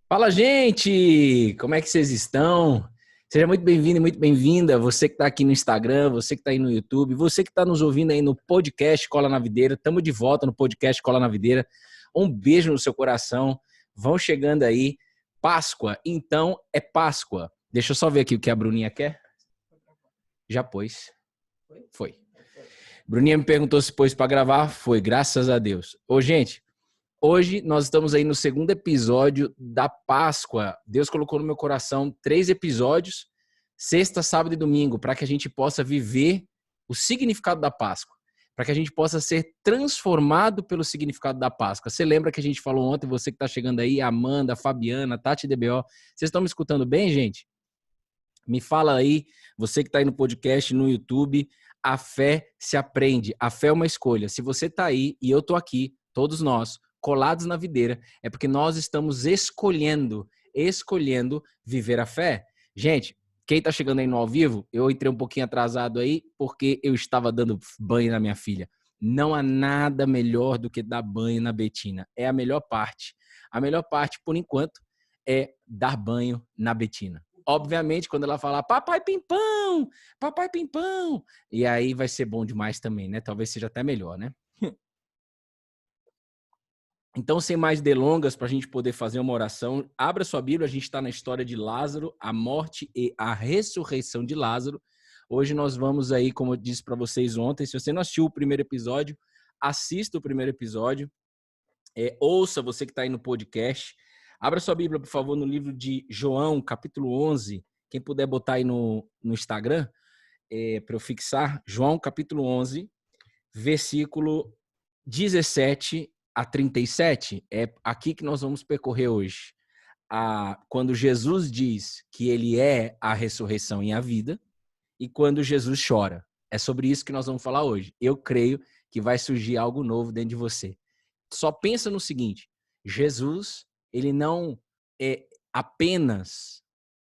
Fala, gente! Como é que vocês estão? Seja muito bem-vindo e muito bem-vinda. Você que está aqui no Instagram, você que está aí no YouTube, você que está nos ouvindo aí no podcast Cola na Videira. Estamos de volta no podcast Cola na Videira. Um beijo no seu coração. Vão chegando aí. Páscoa. Então, é Páscoa. Deixa eu só ver aqui o que a Bruninha quer. Já pôs. Foi. Bruninha me perguntou se pôs para gravar. Foi, graças a Deus. Ô, gente, hoje nós estamos aí no segundo episódio da Páscoa. Deus colocou no meu coração 3 episódios, sexta, sábado e domingo, para que a gente possa viver o significado da Páscoa, para que a gente possa ser transformado pelo significado da Páscoa. Você lembra que a gente falou ontem, você que está chegando aí, Amanda, Fabiana, Tati DBO, vocês estão me escutando bem, gente? Me fala aí, você que está aí no podcast, no YouTube, a fé se aprende, a fé é uma escolha. Se você está aí e eu estou aqui, todos nós, colados na videira, é porque nós estamos escolhendo viver a fé. Gente, quem está chegando aí no ao vivo, eu entrei um pouquinho atrasado aí, porque eu estava dando banho na minha filha. Não há nada melhor do que dar banho na Betina. É a melhor parte. A melhor parte, por enquanto, é dar banho na Betina. Obviamente, quando ela falar papai pimpão, e aí vai ser bom demais também, né? Talvez seja até melhor, né? Então, sem mais delongas, para a gente poder fazer uma oração, abra sua Bíblia, a gente está na história de Lázaro, a morte e a ressurreição de Lázaro. Hoje nós vamos aí, como eu disse para vocês ontem, se você não assistiu o primeiro episódio, assista o primeiro episódio, ouça você que está aí no podcast. Abra sua Bíblia, por favor, no livro de João, capítulo 11. Quem puder botar aí no Instagram, para eu fixar. João, capítulo 11, versículo 17 a 37. É aqui que nós vamos percorrer hoje. Quando Jesus diz que ele é a ressurreição e a vida, e quando Jesus chora. É sobre isso que nós vamos falar hoje. Eu creio que vai surgir algo novo dentro de você. Só pensa no seguinte, Jesus, ele não é apenas,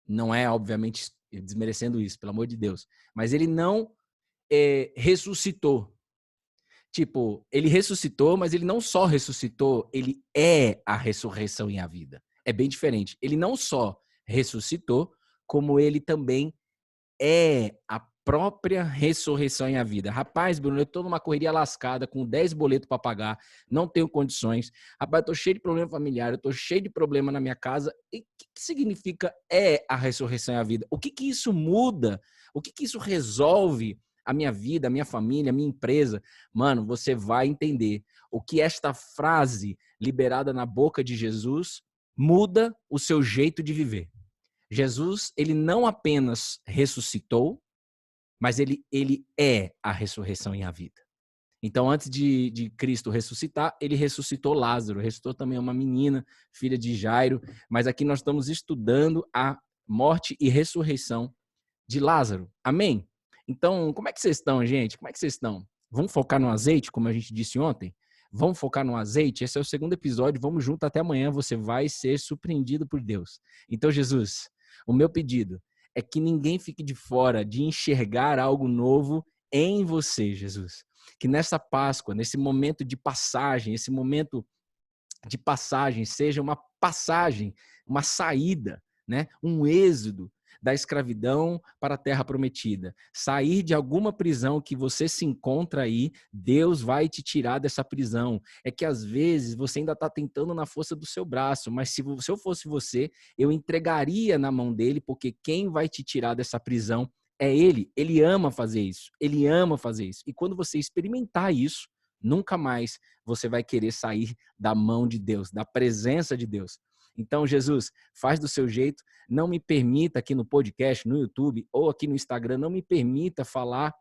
não é obviamente desmerecendo isso, pelo amor de Deus, mas ele não ressuscitou. Tipo, ele ressuscitou, mas ele não só ressuscitou, ele é a ressurreição e a vida. É bem diferente. Ele não só ressuscitou, como ele também é a própria ressurreição e a vida. Rapaz, Bruno, eu tô numa correria lascada, com 10 boletos para pagar, não tenho condições. Rapaz, eu tô cheio de problema familiar, eu tô cheio de problema na minha casa. E o que significa é a ressurreição e a vida? O que isso muda? O que isso resolve a minha vida, a minha família, a minha empresa? Mano, você vai entender o que esta frase liberada na boca de Jesus muda o seu jeito de viver. Jesus, ele não apenas ressuscitou, mas ele é a ressurreição e a vida. Então, antes de Cristo ressuscitar, ele ressuscitou Lázaro, ressuscitou também uma menina, filha de Jairo, mas aqui nós estamos estudando a morte e ressurreição de Lázaro. Amém? Então, como é que vocês estão, gente? Como é que vocês estão? Vamos focar no azeite, como a gente disse ontem? Vamos focar no azeite? Esse é o segundo episódio, vamos junto até amanhã, você vai ser surpreendido por Deus. Então, Jesus, o meu pedido é que ninguém fique de fora de enxergar algo novo em você, Jesus. Que nessa Páscoa, nesse momento de passagem, esse momento de passagem seja uma passagem, uma saída, né? Um êxodo da escravidão para a terra prometida. Sair de alguma prisão que você se encontra aí, Deus vai te tirar dessa prisão. É que às vezes você ainda está tentando na força do seu braço, mas se eu fosse você, eu entregaria na mão dele, porque quem vai te tirar dessa prisão é ele. Ele ama fazer isso. Ele ama fazer isso. E quando você experimentar isso, nunca mais você vai querer sair da mão de Deus, da presença de Deus. Então, Jesus, faz do seu jeito, não me permita aqui no podcast, no YouTube ou aqui no Instagram, não me permita falar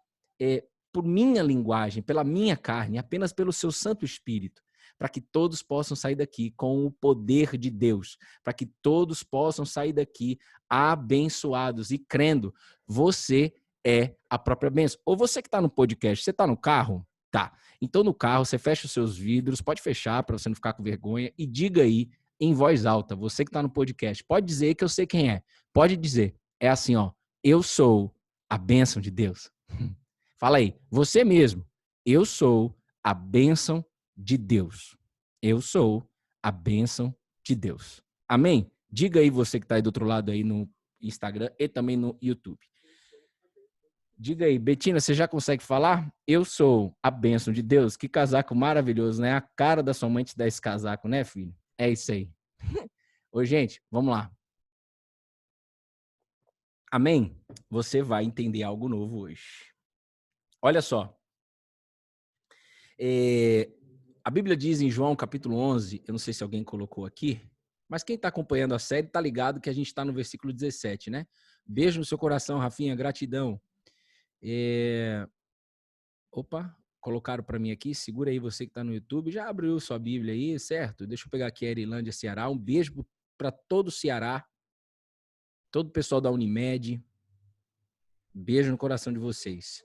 por minha linguagem, pela minha carne, apenas pelo seu Santo Espírito, para que todos possam sair daqui com o poder de Deus, para que todos possam sair daqui abençoados e crendo, você é a própria bênção. Ou você que está no podcast, você está no carro? Tá. Então, no carro, você fecha os seus vidros, pode fechar para você não ficar com vergonha e diga aí em voz alta, você que está no podcast, pode dizer que eu sei quem é. Pode dizer. É assim, ó, eu sou a bênção de Deus. Fala aí, você mesmo. Eu sou a bênção de Deus. Eu sou a bênção de Deus. Amém? Diga aí você que está aí do outro lado aí no Instagram e também no YouTube. Diga aí, Betina, você já consegue falar? Eu sou a bênção de Deus. Que casaco maravilhoso, né? A cara da sua mãe te dá esse casaco, né, filho? É isso aí. Ô, gente, vamos lá. Amém? Você vai entender algo novo hoje. Olha só. A Bíblia diz em João, capítulo 11, eu não sei se alguém colocou aqui, mas quem está acompanhando a série está ligado que a gente está no versículo 17, né? Beijo no seu coração, Rafinha, gratidão. Opa, colocaram para mim aqui, segura aí você que está no YouTube, já abriu sua Bíblia aí, certo? Deixa eu pegar aqui a Erilândia, Ceará, um beijo para todo o Ceará, todo o pessoal da Unimed, beijo no coração de vocês.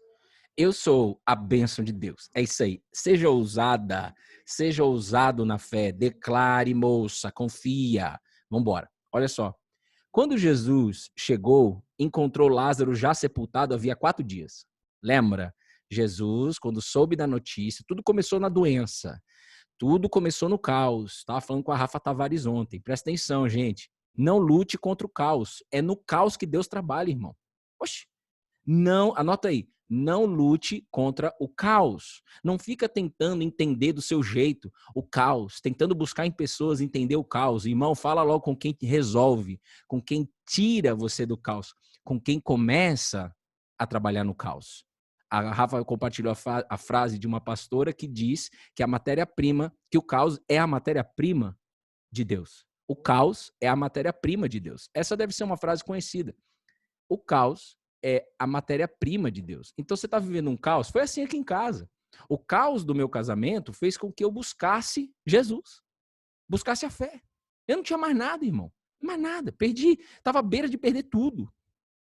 Eu sou a bênção de Deus. É isso aí. Seja ousada, seja ousado na fé. Declare, moça, confia. Vambora. Olha só. Quando Jesus chegou, encontrou Lázaro já sepultado havia 4 dias. Lembra? Jesus, quando soube da notícia, tudo começou na doença. Tudo começou no caos. Estava falando com a Rafa Tavares ontem. Presta atenção, gente. Não lute contra o caos. É no caos que Deus trabalha, irmão. Oxe. Não, anota aí, não lute contra o caos. Não fica tentando entender do seu jeito o caos, tentando buscar em pessoas entender o caos. Irmão, fala logo com quem resolve, com quem tira você do caos, com quem começa a trabalhar no caos. A Rafa compartilhou a frase de uma pastora que diz que a matéria-prima, que o caos é a matéria-prima de Deus. O caos é a matéria-prima de Deus. Essa deve ser uma frase conhecida. O caos é a matéria-prima de Deus. Então você está vivendo um caos? Foi assim aqui em casa. O caos do meu casamento fez com que eu buscasse Jesus, buscasse a fé. Eu não tinha mais nada, irmão. Mais nada. Perdi. Estava à beira de perder tudo.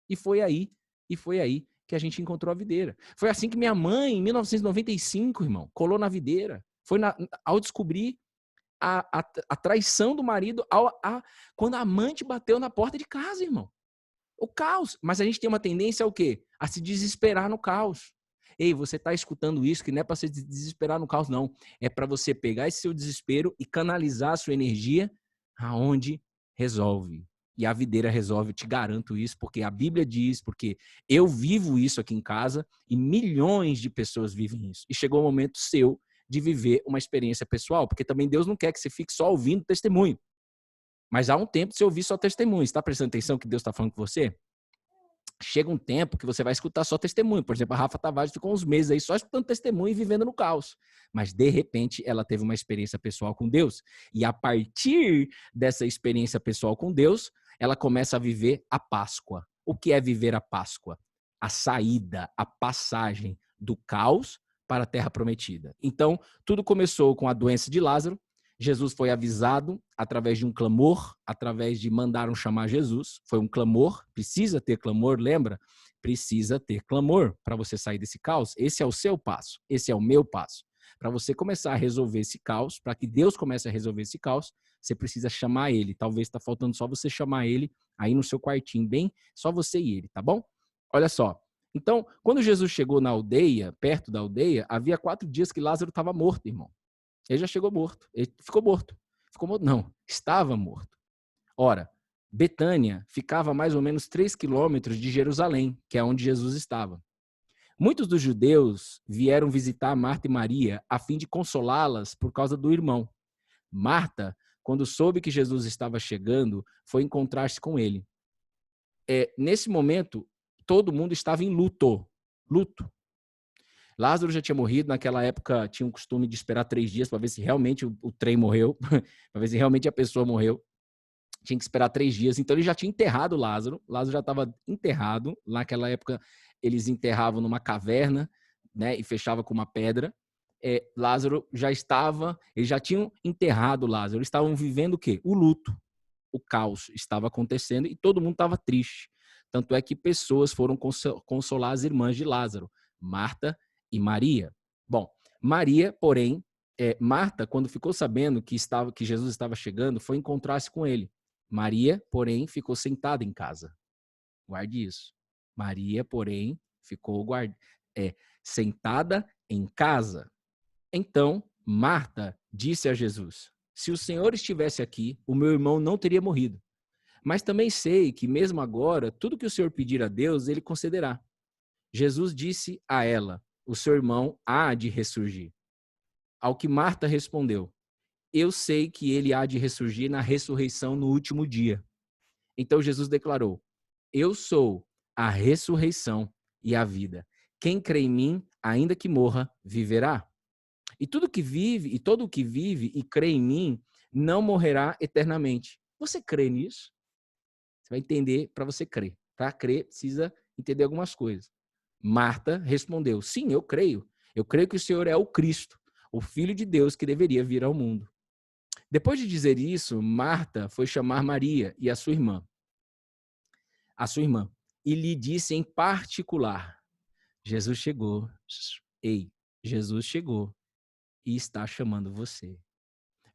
E foi aí que a gente encontrou a videira. Foi assim que minha mãe, em 1995, irmão, colou na videira. Foi ao descobrir a traição do marido, quando a amante bateu na porta de casa, irmão. O caos. Mas a gente tem uma tendência ao quê? A se desesperar no caos. Ei, você está escutando isso, que não é para se desesperar no caos, não. É para você pegar esse seu desespero e canalizar a sua energia aonde resolve. E a videira resolve, eu te garanto isso, porque a Bíblia diz, porque eu vivo isso aqui em casa e milhões de pessoas vivem isso. E chegou o momento seu de viver uma experiência pessoal, porque também Deus não quer que você fique só ouvindo testemunho. Mas há um tempo de você ouvir só testemunho. Você está prestando atenção que Deus está falando com você? Chega um tempo que você vai escutar só testemunho. Por exemplo, a Rafa Tavares ficou uns meses aí só escutando testemunho e vivendo no caos. Mas, de repente, ela teve uma experiência pessoal com Deus. E a partir dessa experiência pessoal com Deus, ela começa a viver a Páscoa. O que é viver a Páscoa? A saída, a passagem do caos para a Terra Prometida. Então, tudo começou com a doença de Lázaro. Jesus foi avisado através de um clamor, através de mandaram chamar Jesus. Foi um clamor, precisa ter clamor, lembra? Precisa ter clamor para você sair desse caos. Esse é o seu passo, esse é o meu passo. Para você começar a resolver esse caos, para que Deus comece a resolver esse caos, você precisa chamar ele. Talvez está faltando só você chamar ele aí no seu quartinho, bem, só você e ele, tá bom? Olha só. Então, quando Jesus chegou na aldeia, perto da aldeia, havia 4 dias que Lázaro estava morto, irmão. Ele já chegou morto. Ele ficou morto. Ficou morto, não. Estava morto. Ora, Betânia ficava a mais ou menos 3 quilômetros de Jerusalém, que é onde Jesus estava. Muitos dos judeus vieram visitar Marta e Maria a fim de consolá-las por causa do irmão. Marta, quando soube que Jesus estava chegando, foi encontrar-se com ele. Nesse momento, todo mundo estava em luto. Luto. Lázaro já tinha morrido, naquela época tinha um costume de esperar 3 dias para ver se realmente o trem morreu, para ver se realmente a pessoa morreu. Tinha que esperar 3 dias, então ele já tinha enterrado Lázaro. Lázaro já estava enterrado. Naquela época eles enterravam numa caverna, né, e fechava com uma pedra. Lázaro já estava, eles já tinham enterrado Lázaro. Eles estavam vivendo o quê? O luto. O caos estava acontecendo e todo mundo estava triste. Tanto é que pessoas foram consolar as irmãs de Lázaro, Marta e Maria. Bom, Maria, porém, Marta, quando ficou sabendo que Jesus estava chegando, foi encontrar-se com ele. Maria, porém, ficou sentada em casa. Guarde isso. Maria, porém, ficou sentada em casa. Então, Marta disse a Jesus: se o Senhor estivesse aqui, o meu irmão não teria morrido. Mas também sei que mesmo agora, tudo que o Senhor pedir a Deus, ele concederá. Jesus disse a ela, o seu irmão há de ressurgir. Ao que Marta respondeu, eu sei que ele há de ressurgir na ressurreição no último dia. Então Jesus declarou, eu sou a ressurreição e a vida. Quem crê em mim, ainda que morra, viverá. E tudo que vive, e todo o que vive e crê em mim, não morrerá eternamente. Você crê nisso? Você vai entender para você crer. Para crer, precisa entender algumas coisas. Marta respondeu, sim, eu creio. Eu creio que o Senhor é o Cristo, o Filho de Deus que deveria vir ao mundo. Depois de dizer isso, Marta foi chamar Maria e a sua irmã, e lhe disse em particular, Jesus chegou, Jesus chegou e está chamando você.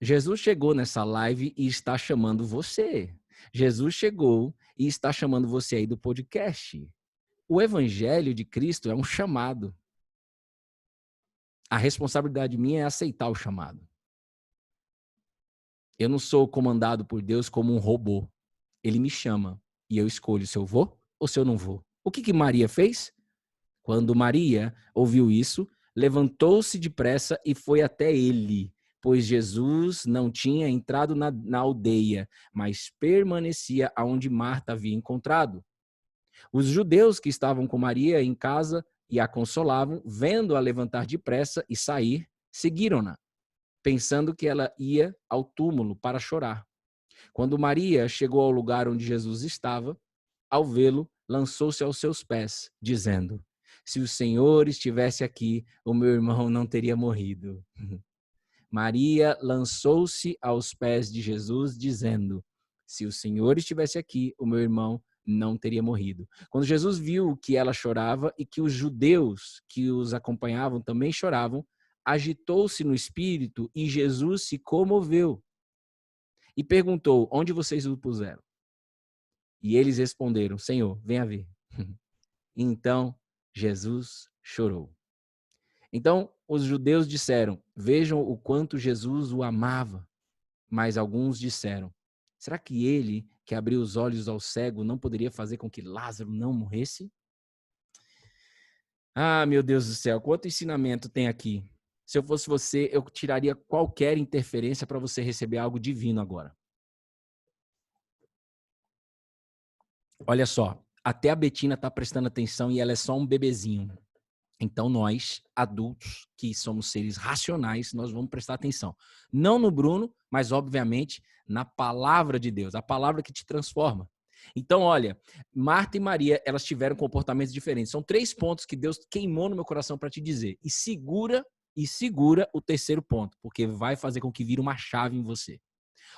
Jesus chegou nessa live e está chamando você. Jesus chegou e está chamando você aí do podcast. O evangelho de Cristo é um chamado. A responsabilidade minha é aceitar o chamado. Eu não sou comandado por Deus como um robô. Ele me chama e eu escolho se eu vou ou se eu não vou. O que Maria fez? Quando Maria ouviu isso, levantou-se depressa e foi até ele, pois Jesus não tinha entrado na aldeia, mas permanecia aonde Marta havia encontrado. Os judeus que estavam com Maria em casa e a consolavam, vendo-a levantar depressa e sair, seguiram-na, pensando que ela ia ao túmulo para chorar. Quando Maria chegou ao lugar onde Jesus estava, ao vê-lo, lançou-se aos seus pés, dizendo, se o Senhor estivesse aqui, o meu irmão não teria morrido. Maria lançou-se aos pés de Jesus, dizendo, se o Senhor estivesse aqui, o meu irmão não teria morrido. Quando Jesus viu que ela chorava e que os judeus que os acompanhavam também choravam, agitou-se no espírito e Jesus se comoveu e perguntou, onde vocês o puseram? E eles responderam, Senhor, venha ver. Então, Jesus chorou. Então, os judeus disseram, vejam o quanto Jesus o amava. Mas alguns disseram, será que ele, que abriu os olhos ao cego, não poderia fazer com que Lázaro não morresse? Ah, meu Deus do céu, quanto ensinamento tem aqui. Se eu fosse você, eu tiraria qualquer interferência para você receber algo divino agora. Olha só, até a Betina está prestando atenção e ela é só um bebezinho. Então nós, adultos, que somos seres racionais, nós vamos prestar atenção. Não no Bruno, mas obviamente na palavra de Deus, a palavra que te transforma. Então, olha, Marta e Maria, elas tiveram comportamentos diferentes. São 3 pontos que Deus queimou no meu coração para te dizer. E segura o terceiro ponto, porque vai fazer com que vire uma chave em você.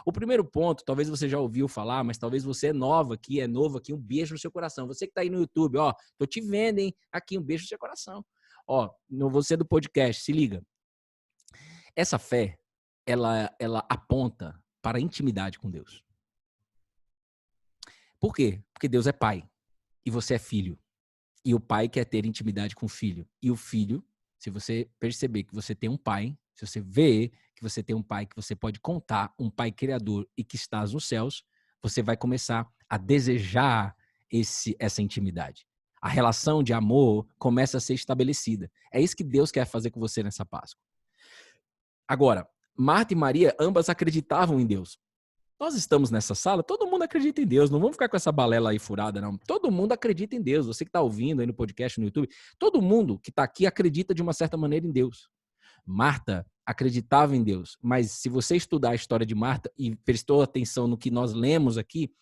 O primeiro ponto, talvez você já ouviu falar, mas talvez você é novo aqui, um beijo no seu coração. Você que está aí no YouTube, ó, tô te vendo, hein? Aqui, um beijo no seu coração. Ó, você do podcast, se liga. Essa fé, ela aponta para a intimidade com Deus. Por quê? Porque Deus é pai e você é filho. E o pai quer ter intimidade com o filho. E o filho, se você perceber que você tem um pai, se você vê que você tem um pai que você pode contar, um pai criador e que estás nos céus, você vai começar a desejar essa intimidade. A relação de amor começa a ser estabelecida. É isso que Deus quer fazer com você nessa Páscoa. Agora, Marta e Maria, ambas acreditavam em Deus. Nós estamos nessa sala, todo mundo acredita em Deus, não vamos ficar com essa balela aí furada, não. Todo mundo acredita em Deus, você que está ouvindo aí no podcast, no YouTube, todo mundo que está aqui acredita de uma certa maneira em Deus. Marta acreditava em Deus, mas se você estudar a história de Marta e prestou atenção no que nós lemos aqui,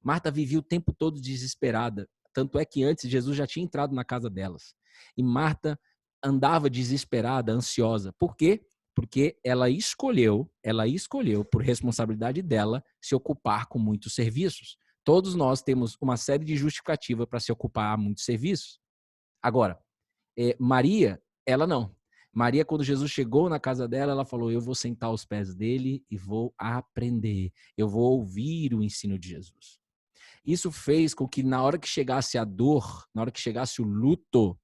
Marta vivia o tempo todo desesperada, tanto é que antes Jesus já tinha entrado na casa delas. E Marta andava desesperada, ansiosa. Por quê? Porque ela escolheu, por responsabilidade dela, se ocupar com muitos serviços. Todos nós temos uma série de justificativa para se ocupar a muitos serviços. Agora, Maria, ela não. Maria, quando Jesus chegou na casa dela, ela falou, eu vou sentar aos pés dele e vou aprender. Eu vou ouvir o ensino de Jesus. Isso fez com que na hora que chegasse a dor, na hora que chegasse o luto,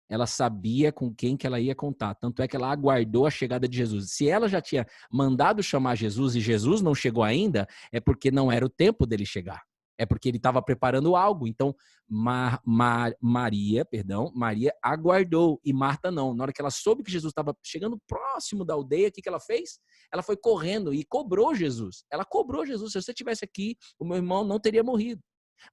ela sabia com quem que ela ia contar. Tanto é que ela aguardou a chegada de Jesus. Se ela já tinha mandado chamar Jesus e Jesus não chegou ainda, é porque não era o tempo dele chegar. É porque ele estava preparando algo. Então, Maria aguardou e Marta não. Na hora que ela soube que Jesus estava chegando próximo da aldeia, o que ela fez? Ela foi correndo e cobrou Jesus. Ela cobrou Jesus. Se você estivesse aqui, o meu irmão não teria morrido.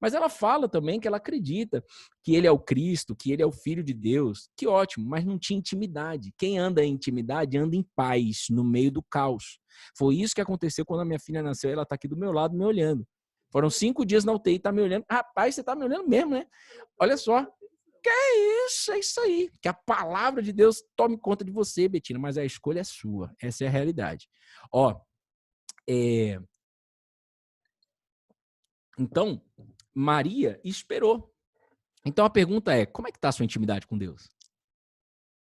Mas ela fala também que ela acredita que ele é o Cristo, que ele é o Filho de Deus. Que ótimo, mas não tinha intimidade. Quem anda em intimidade anda em paz, no meio do caos. Foi isso que aconteceu quando a minha filha nasceu. Ela está aqui do meu lado, me olhando. Foram 5 dias na UTI, tá me olhando. Rapaz, você tá me olhando mesmo, né? Olha só. Que é isso aí. Que a palavra de Deus tome conta de você, Betina, mas a escolha é sua. Essa é a realidade. Ó, então, Maria esperou. Então a pergunta é, como é que tá a sua intimidade com Deus?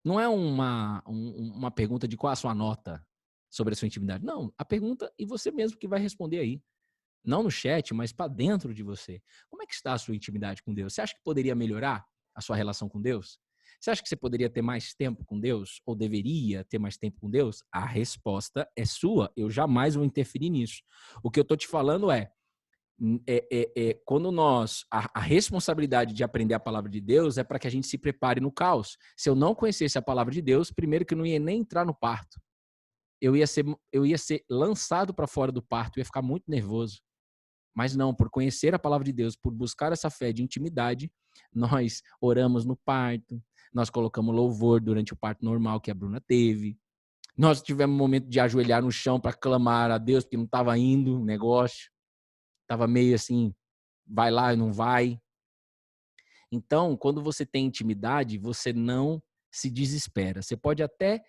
Não é uma pergunta de qual a sua nota sobre a sua intimidade. Não, a pergunta e você mesmo que vai responder aí. Não no chat, mas para dentro de você. Como é que está a sua intimidade com Deus? Você acha que poderia melhorar a sua relação com Deus? Você acha que você poderia ter mais tempo com Deus? Ou deveria ter mais tempo com Deus? A resposta é sua. Eu jamais vou interferir nisso. O que eu estou te falando quando a responsabilidade de aprender a palavra de Deus é para que a gente se prepare no caos. Se eu não conhecesse a palavra de Deus, primeiro que eu não ia nem entrar no parto. Eu ia ser lançado para fora do parto, eu ia ficar muito nervoso. Mas não, por conhecer a palavra de Deus, por buscar essa fé de intimidade, nós oramos no parto, nós colocamos louvor durante o parto normal que a Bruna teve. Nós tivemos um momento de ajoelhar no chão para clamar a Deus, porque não estava indo o negócio. Estava meio assim, vai lá e não vai. Então, quando você tem intimidade, você não se desespera. Você pode até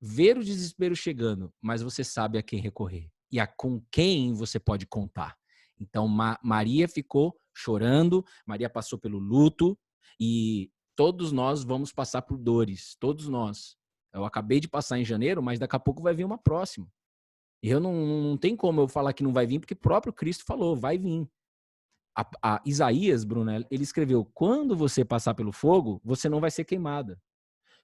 ver o desespero chegando, mas você sabe a quem recorrer e a com quem você pode contar. Então, Maria ficou chorando, Maria passou pelo luto e todos nós vamos passar por dores, todos nós. Eu acabei de passar em janeiro, mas daqui a pouco vai vir uma próxima. E eu não tem como eu falar que não vai vir, porque o próprio Cristo falou, vai vir. A Isaías, Bruna, ele escreveu, quando você passar pelo fogo, você não vai ser queimada.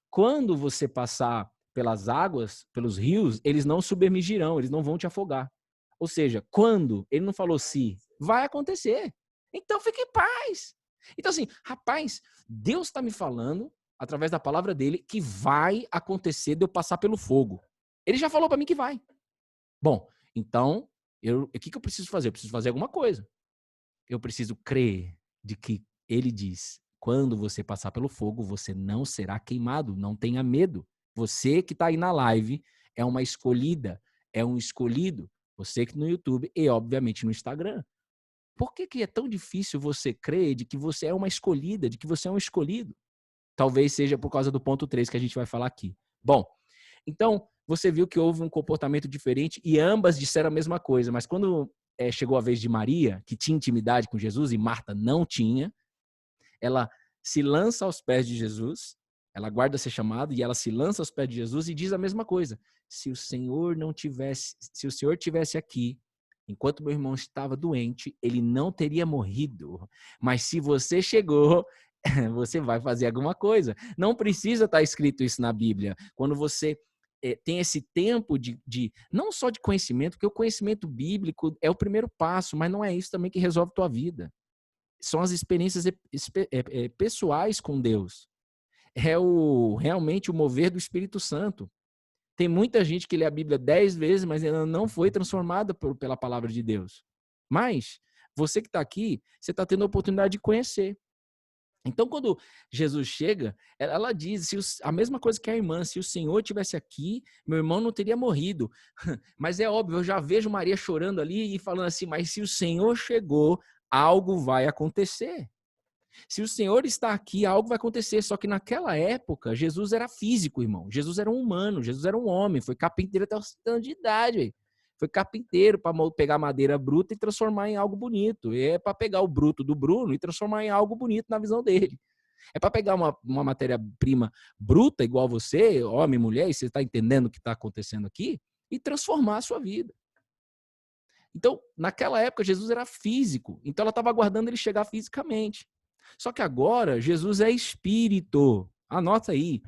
Quando você passar pelas águas, pelos rios, eles não submergirão, eles não vão te afogar. Ou seja, quando, ele não falou se, vai acontecer. Então fique em paz. Então assim, rapaz, Deus está me falando, através da palavra dele, que vai acontecer de eu passar pelo fogo. Ele já falou para mim que vai. Bom, então, o que eu preciso fazer? Eu preciso fazer alguma coisa. Eu preciso crer de que ele diz, quando você passar pelo fogo, você não será queimado, não tenha medo. Você que está aí na live é uma escolhida, é um escolhido. Você que no YouTube e, obviamente, no Instagram. Por que é tão difícil você crer de que você é uma escolhida, de que você é um escolhido? Talvez seja por causa do ponto 3 que a gente vai falar aqui. Bom, então, você viu que houve um comportamento diferente e ambas disseram a mesma coisa, mas quando chegou a vez de Maria, que tinha intimidade com Jesus e Marta não tinha, ela se lança aos pés de Jesus, ela aguarda ser chamada e ela se lança aos pés de Jesus e diz a mesma coisa. Se o Senhor tivesse aqui, enquanto meu irmão estava doente, ele não teria morrido. Mas se você chegou, você vai fazer alguma coisa. Não precisa estar escrito isso na Bíblia. Quando você tem esse tempo não só de conhecimento, porque o conhecimento bíblico é o primeiro passo, mas não é isso também que resolve a tua vida. São as experiências pessoais com Deus. É realmente o mover do Espírito Santo. Tem muita gente que lê a Bíblia 10 vezes, mas ainda não foi transformada pela palavra de Deus. Mas, você que está aqui, você está tendo a oportunidade de conhecer. Então, quando Jesus chega, ela diz a mesma coisa que a irmã, se o Senhor tivesse aqui, meu irmão não teria morrido. Mas é óbvio, eu já vejo Maria chorando ali e falando assim, mas se o Senhor chegou, algo vai acontecer. Se o Senhor está aqui, algo vai acontecer. Só que naquela época, Jesus era físico, irmão. Jesus era um humano, Jesus era um homem, foi carpinteiro até os anos de idade. Véio. Foi carpinteiro para pegar madeira bruta e transformar em algo bonito. E é para pegar o bruto do Bruno e transformar em algo bonito na visão dele. É para pegar uma matéria-prima bruta, igual você, homem, mulher, e você está entendendo o que está acontecendo aqui, e transformar a sua vida. Então, naquela época, Jesus era físico. Então, ela estava aguardando ele chegar fisicamente. Só que agora, Jesus é espírito. Anota aí.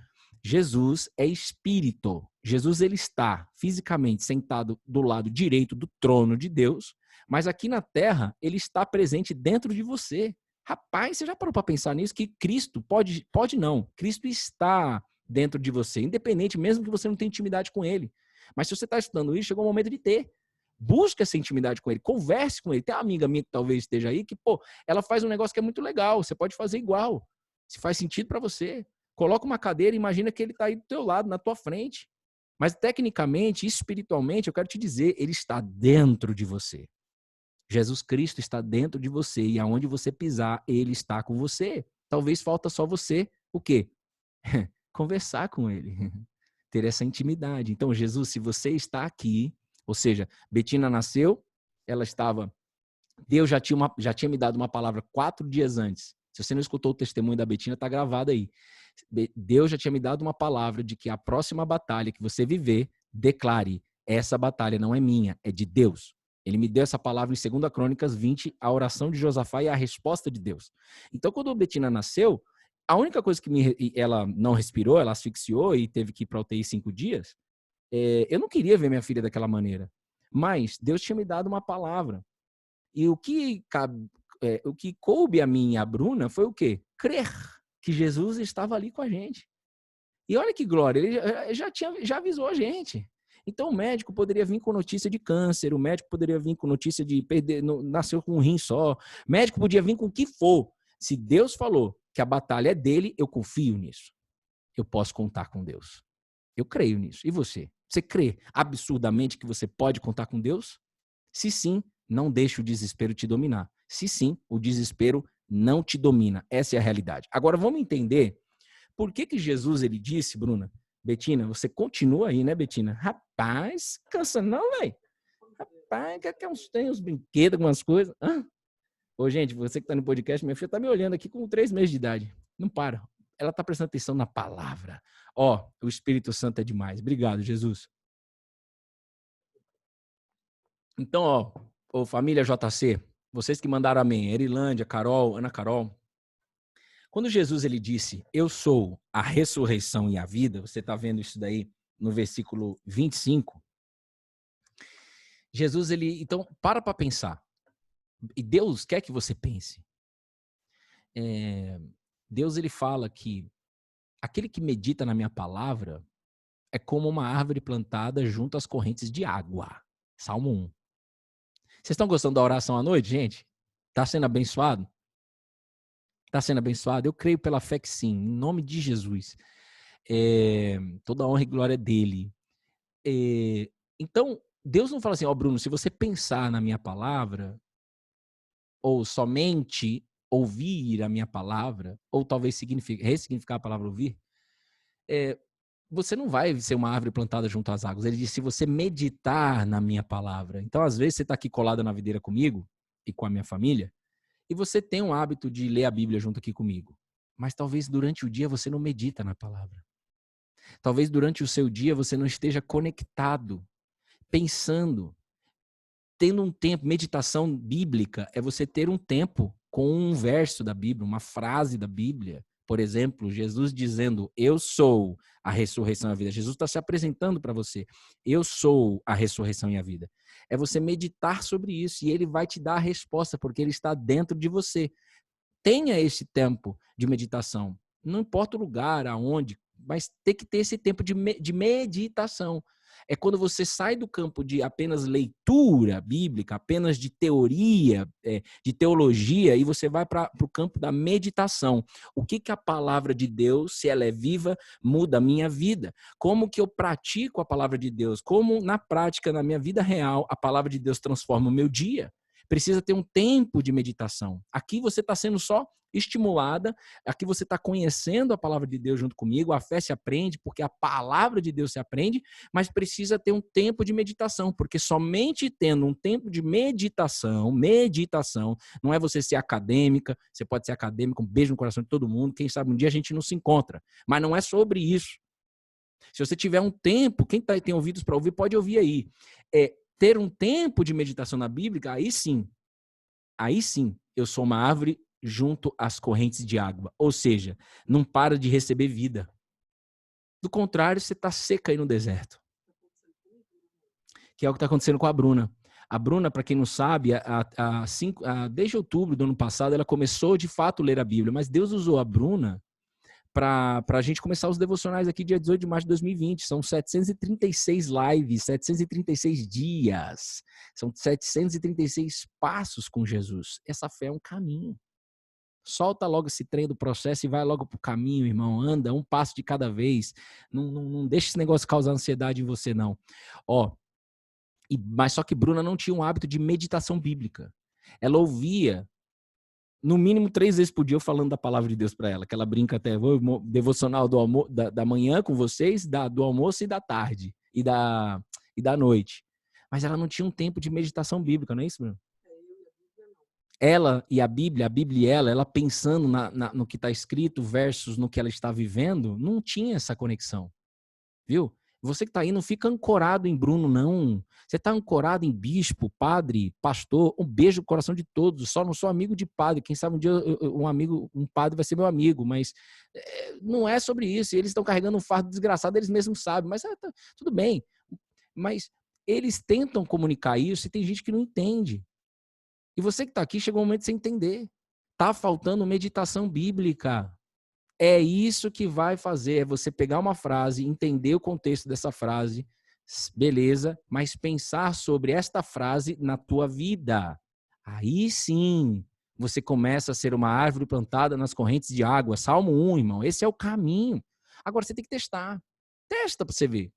Jesus é espírito. Jesus ele está fisicamente sentado do lado direito do trono de Deus, Mas aqui na terra, ele está presente dentro de você. Rapaz, você já parou para pensar nisso? Que Cristo pode não. Cristo está dentro de você, independente, mesmo que você não tenha intimidade com ele. Mas se você está estudando isso, chegou o momento de ter. Busque essa intimidade com ele, converse com ele. Tem uma amiga minha que talvez esteja aí que, ela faz um negócio que é muito legal. Você pode fazer igual. Se faz sentido para você. Coloca uma cadeira e imagina que ele está aí do teu lado, na tua frente. Mas tecnicamente, espiritualmente, eu quero te dizer, ele está dentro de você. Jesus Cristo está dentro de você e aonde você pisar, ele está com você. Talvez falta só você, o quê? Conversar com ele. Ter essa intimidade. Então, Jesus, se você está aqui, ou seja, Betina nasceu, ela estava... Deus já tinha me dado uma palavra 4 dias antes. Se você não escutou o testemunho da Betina, está gravado aí. Deus já tinha me dado uma palavra de que a próxima batalha que você viver, declare, essa batalha não é minha, é de Deus. Ele me deu essa palavra em 2 Crônicas 20, a oração de Josafá e a resposta de Deus. Então, quando a Betina nasceu, a única coisa que ela não respirou, ela asfixiou e teve que ir para a UTI 5 dias, eu não queria ver minha filha daquela maneira. Mas Deus tinha me dado uma palavra. E o que coube a mim e a Bruna foi o quê? Crer que Jesus estava ali com a gente. E olha que glória, ele já avisou a gente. Então o médico poderia vir com notícia de câncer, o médico poderia vir com notícia de nasceu com um rim só, o médico podia vir com o que for. Se Deus falou que a batalha é dele, eu confio nisso. Eu posso contar com Deus. Eu creio nisso. E você? Você crê absurdamente que você pode contar com Deus? Se sim, não deixe o desespero te dominar. Se sim, o desespero não te domina. Essa é a realidade. Agora vamos entender por que Jesus ele disse, Bruna, Betina, você continua aí, né, Betina? Rapaz, cansa não, velho. Rapaz, tem uns brinquedos, algumas coisas. Ô, gente, você que tá no podcast, minha filha tá me olhando aqui com 3 meses de idade. Não para. Ela tá prestando atenção na palavra. O Espírito Santo é demais. Obrigado, Jesus. Então, família JC, vocês que mandaram amém, Erilândia, Carol, Ana Carol. Quando Jesus ele disse, eu sou a ressurreição e a vida, você está vendo isso daí no versículo 25. Jesus, então, para pensar. E Deus quer que você pense. Deus, ele fala que aquele que medita na minha palavra é como uma árvore plantada junto às correntes de água. Salmo 1. Vocês estão gostando da oração à noite, gente? Está sendo abençoado? Está sendo abençoado? Eu creio pela fé que sim, em nome de Jesus. Toda honra e glória é dele. Então, Deus não fala assim, Bruno, se você pensar na minha palavra, ou somente ouvir a minha palavra, ou talvez ressignificar a palavra ouvir, você não vai ser uma árvore plantada junto às águas. Ele diz, se você meditar na minha palavra. Então, às vezes, você está aqui colado na videira comigo e com a minha família, e você tem um hábito de ler a Bíblia junto aqui comigo. Mas talvez durante o dia você não medita na palavra. Talvez durante o seu dia você não esteja conectado, pensando, tendo um tempo. Meditação bíblica é você ter um tempo com um verso da Bíblia, uma frase da Bíblia. Por exemplo, Jesus dizendo, eu sou a ressurreição e a vida. Jesus está se apresentando para você. Eu sou a ressurreição e a vida. É você meditar sobre isso e ele vai te dar a resposta, porque ele está dentro de você. Tenha esse tempo de meditação. Não importa o lugar, aonde, mas tem que ter esse tempo de meditação. É quando você sai do campo de apenas leitura bíblica, apenas de teoria, de teologia, e você vai para o campo da meditação. O que a palavra de Deus, se ela é viva, muda a minha vida? Como que eu pratico a palavra de Deus? Como, na prática, na minha vida real, a palavra de Deus transforma o meu dia? Precisa ter um tempo de meditação. Aqui você está sendo só estimulada, aqui você está conhecendo a palavra de Deus junto comigo, a fé se aprende, porque a palavra de Deus se aprende, mas precisa ter um tempo de meditação, porque somente tendo um tempo de meditação, não é você ser acadêmica, você pode ser acadêmico, um beijo no coração de todo mundo, quem sabe um dia a gente não se encontra, mas não é sobre isso. Se você tiver um tempo, quem tem ouvidos para ouvir, pode ouvir aí. Ter um tempo de meditação na Bíblia, aí sim, eu sou uma árvore junto às correntes de água. Ou seja, não para de receber vida. Do contrário, você está seca aí no deserto. Que é o que está acontecendo com a Bruna. A Bruna, para quem não sabe, desde outubro do ano passado, ela começou de fato a ler a Bíblia, mas Deus usou a Bruna para a gente começar os devocionais aqui dia 18 de março de 2020. São 736 lives, 736 dias, são 736 passos com Jesus. Essa fé é um caminho. Solta logo esse trem do processo e vai logo pro caminho, irmão. Anda um passo de cada vez. Não deixa esse negócio causar ansiedade em você, não. Mas só que Bruna não tinha um hábito de meditação bíblica. Ela ouvia, no mínimo 3 vezes por dia, eu falando da palavra de Deus para ela, que ela brinca até, devocional da manhã com vocês, do almoço e da tarde, e da noite. Mas ela não tinha um tempo de meditação bíblica, não é isso, Bruno? Ela e a Bíblia e ela pensando no que está escrito versus no que ela está vivendo, não tinha essa conexão, viu? Você que está aí, não fica ancorado em Bruno, não. Você está ancorado em bispo, padre, pastor. Um beijo no coração de todos. Só não sou amigo de padre. Quem sabe um dia um padre vai ser meu amigo, mas não é sobre isso. Eles estão carregando um fardo desgraçado, eles mesmos sabem. Mas tudo bem. Mas eles tentam comunicar isso e tem gente que não entende. E você que está aqui, chegou o momento de você entender. Está faltando meditação bíblica. É isso que vai fazer, é você pegar uma frase, entender o contexto dessa frase, beleza, mas pensar sobre esta frase na tua vida. Aí sim, você começa a ser uma árvore plantada nas correntes de água. Salmo 1, irmão, esse é o caminho. Agora você tem que testar. Testa para você ver.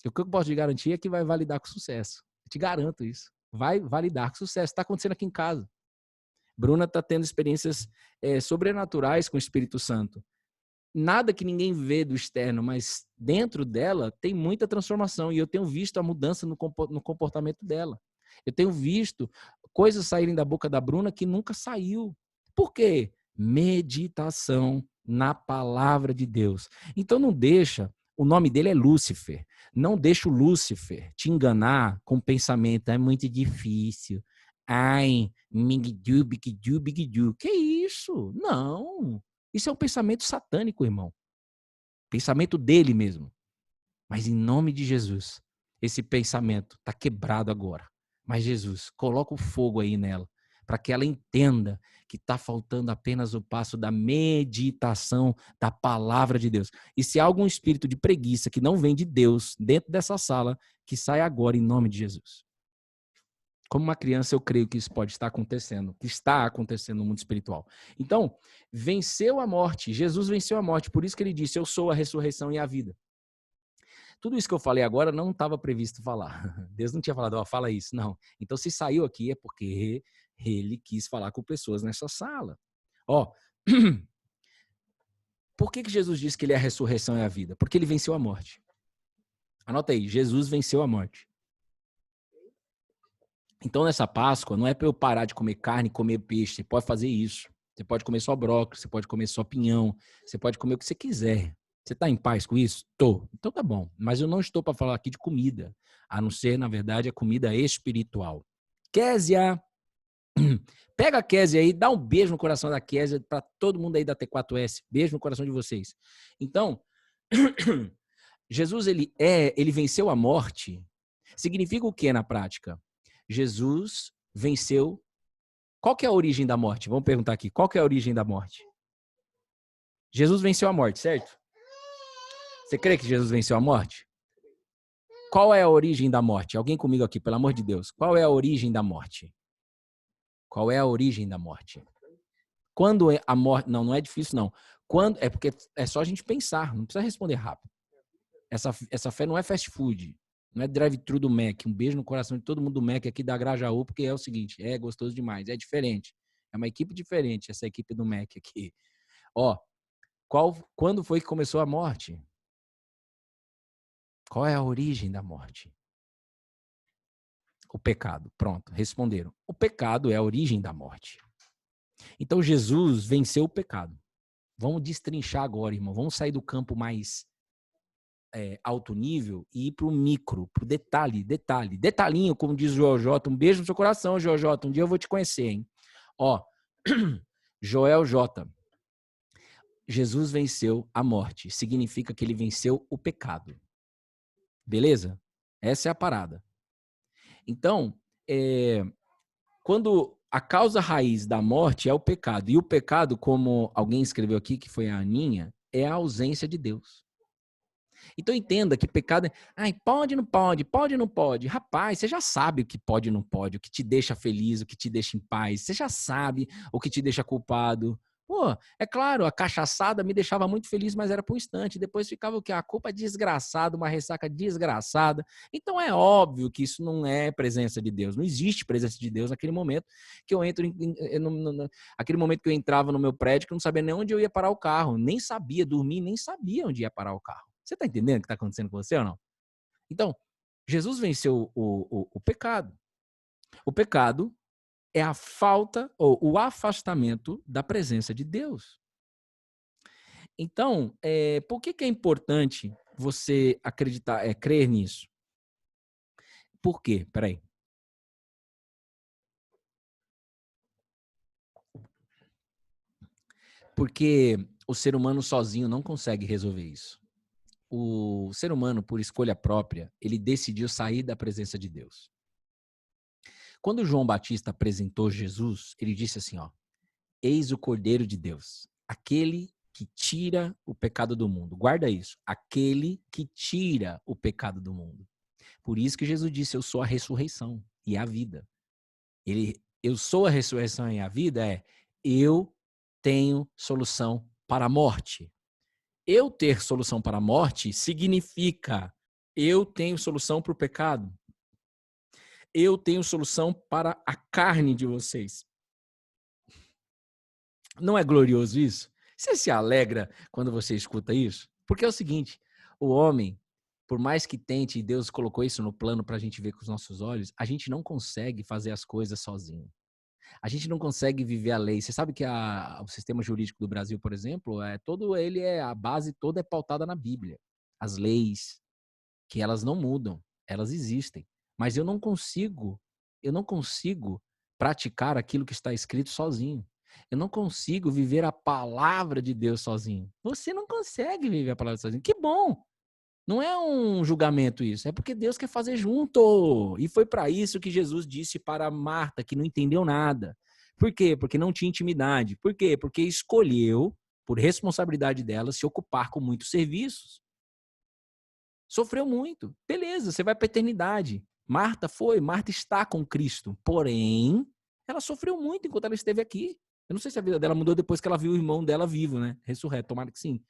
O que eu posso te garantir é que vai validar com sucesso. Eu te garanto isso. Vai validar com sucesso. Está acontecendo aqui em casa. Bruna está tendo experiências sobrenaturais com o Espírito Santo. Nada que ninguém vê do externo, mas dentro dela tem muita transformação. E eu tenho visto a mudança no comportamento dela. Eu tenho visto coisas saírem da boca da Bruna que nunca saiu. Por quê? Meditação na palavra de Deus. Então não deixa, o nome dele é Lúcifer. Não deixa o Lúcifer te enganar com o pensamento, é muito difícil. Ai, migdu, bigdu, bigdu. Que isso? Não. Isso é um pensamento satânico, irmão. Pensamento dele mesmo. Mas em nome de Jesus, esse pensamento está quebrado agora. Mas Jesus, coloca o fogo aí nela, para que ela entenda que está faltando apenas o passo da meditação da palavra de Deus. E se há algum espírito de preguiça que não vem de Deus dentro dessa sala, que saia agora em nome de Jesus. Como uma criança, eu creio que isso pode estar acontecendo, que está acontecendo no mundo espiritual. Então, venceu a morte. Jesus venceu a morte. Por isso que ele disse, eu sou a ressurreição e a vida. Tudo isso que eu falei agora não estava previsto falar. Deus não tinha falado, ó, fala isso. Não. Então, se saiu aqui é porque ele quis falar com pessoas nessa sala. Ó, por que Jesus disse que ele é a ressurreição e a vida? Porque ele venceu a morte. Anota aí, Jesus venceu a morte. Então, nessa Páscoa, não é para eu parar de comer carne e comer peixe. Você pode fazer isso. Você pode comer só brócolis, você pode comer só pinhão, você pode comer o que você quiser. Você está em paz com isso? Tô. Então tá bom. Mas eu não estou para falar aqui de comida, a não ser, na verdade, a comida espiritual. Késia! Pega a Késia aí, dá um beijo no coração da Késia para todo mundo aí da T4S. Beijo no coração de vocês. Então, Jesus, ele venceu a morte. Significa o que na prática? Jesus venceu. Qual que é a origem da morte? Vamos perguntar aqui. Qual que é a origem da morte? Jesus venceu a morte, certo? Você crê que Jesus venceu a morte? Qual é a origem da morte? Alguém comigo aqui, pelo amor de Deus. Qual é a origem da morte? Qual é a origem da morte? Quando é a morte... Não é difícil, não. Quando... É porque é só a gente pensar. Não precisa responder rápido. Essa fé não é fast food. Não é drive-thru do Mac. Um beijo no coração de todo mundo do Mac aqui da Grajaú, porque é o seguinte, é gostoso demais, é diferente. É uma equipe diferente, essa equipe do Mac aqui. Ó, quando foi que começou a morte? Qual é a origem da morte? O pecado. Pronto, responderam. O pecado é a origem da morte. Então, Jesus venceu o pecado. Vamos destrinchar agora, irmão. Vamos sair do campo mais alto nível e ir para o micro, para o detalhinho, como diz o Joel J. Um beijo no seu coração, Joel J. Um dia eu vou te conhecer, hein? Ó, Joel J. Jesus venceu a morte. Significa que ele venceu o pecado. Beleza? Essa é a parada. Então, quando a causa raiz da morte é o pecado, e o pecado, como alguém escreveu aqui, que foi a Aninha, é a ausência de Deus. Então entenda que pecado é, ai, pode, não pode, pode, não pode. Rapaz, você já sabe o que pode e não pode, o que te deixa feliz, o que te deixa em paz. Você já sabe o que te deixa culpado. Pô, é claro, a cachaçada me deixava muito feliz, mas era por um instante. Depois ficava o quê? A culpa desgraçada, uma ressaca desgraçada. Então é óbvio que isso não é presença de Deus. Não existe presença de Deus naquele momento que eu entro aquele momento que eu entrava no meu prédio que eu não sabia nem onde eu ia parar o carro, nem sabia dormir, nem sabia onde ia parar o carro. Você está entendendo o que está acontecendo com você ou não? Então, Jesus venceu o pecado. O pecado é a falta ou o afastamento da presença de Deus. Então, por que é importante você acreditar, crer nisso? Por quê? Peraí. Porque o ser humano sozinho não consegue resolver isso. O ser humano, por escolha própria, ele decidiu sair da presença de Deus. Quando João Batista apresentou Jesus, ele disse assim, ó, eis o Cordeiro de Deus, aquele que tira o pecado do mundo. Guarda isso, aquele que tira o pecado do mundo. Por isso que Jesus disse, eu sou a ressurreição e a vida. Eu sou a ressurreição e a vida eu tenho solução para a morte. Eu ter solução para a morte significa eu tenho solução para o pecado. Eu tenho solução para a carne de vocês. Não é glorioso isso? Você se alegra quando você escuta isso? Porque é o seguinte, o homem, por mais que tente, e Deus colocou isso no plano para a gente ver com os nossos olhos, a gente não consegue fazer as coisas sozinho. A gente não consegue viver a lei. Você sabe que o sistema jurídico do Brasil, por exemplo, a base toda é pautada na Bíblia. As leis, que elas não mudam, elas existem. Mas eu não consigo praticar aquilo que está escrito sozinho. Eu não consigo viver a palavra de Deus sozinho. Você não consegue viver a palavra sozinho. Que bom! Não é um julgamento isso, é porque Deus quer fazer junto. E foi para isso que Jesus disse para Marta, que não entendeu nada. Por quê? Porque não tinha intimidade. Por quê? Porque escolheu, por responsabilidade dela, se ocupar com muitos serviços. Sofreu muito. Beleza, você vai para a eternidade. Marta está com Cristo. Porém, ela sofreu muito enquanto ela esteve aqui. Eu não sei se a vida dela mudou depois que ela viu o irmão dela vivo, né? Ressurreto, tomara que sim.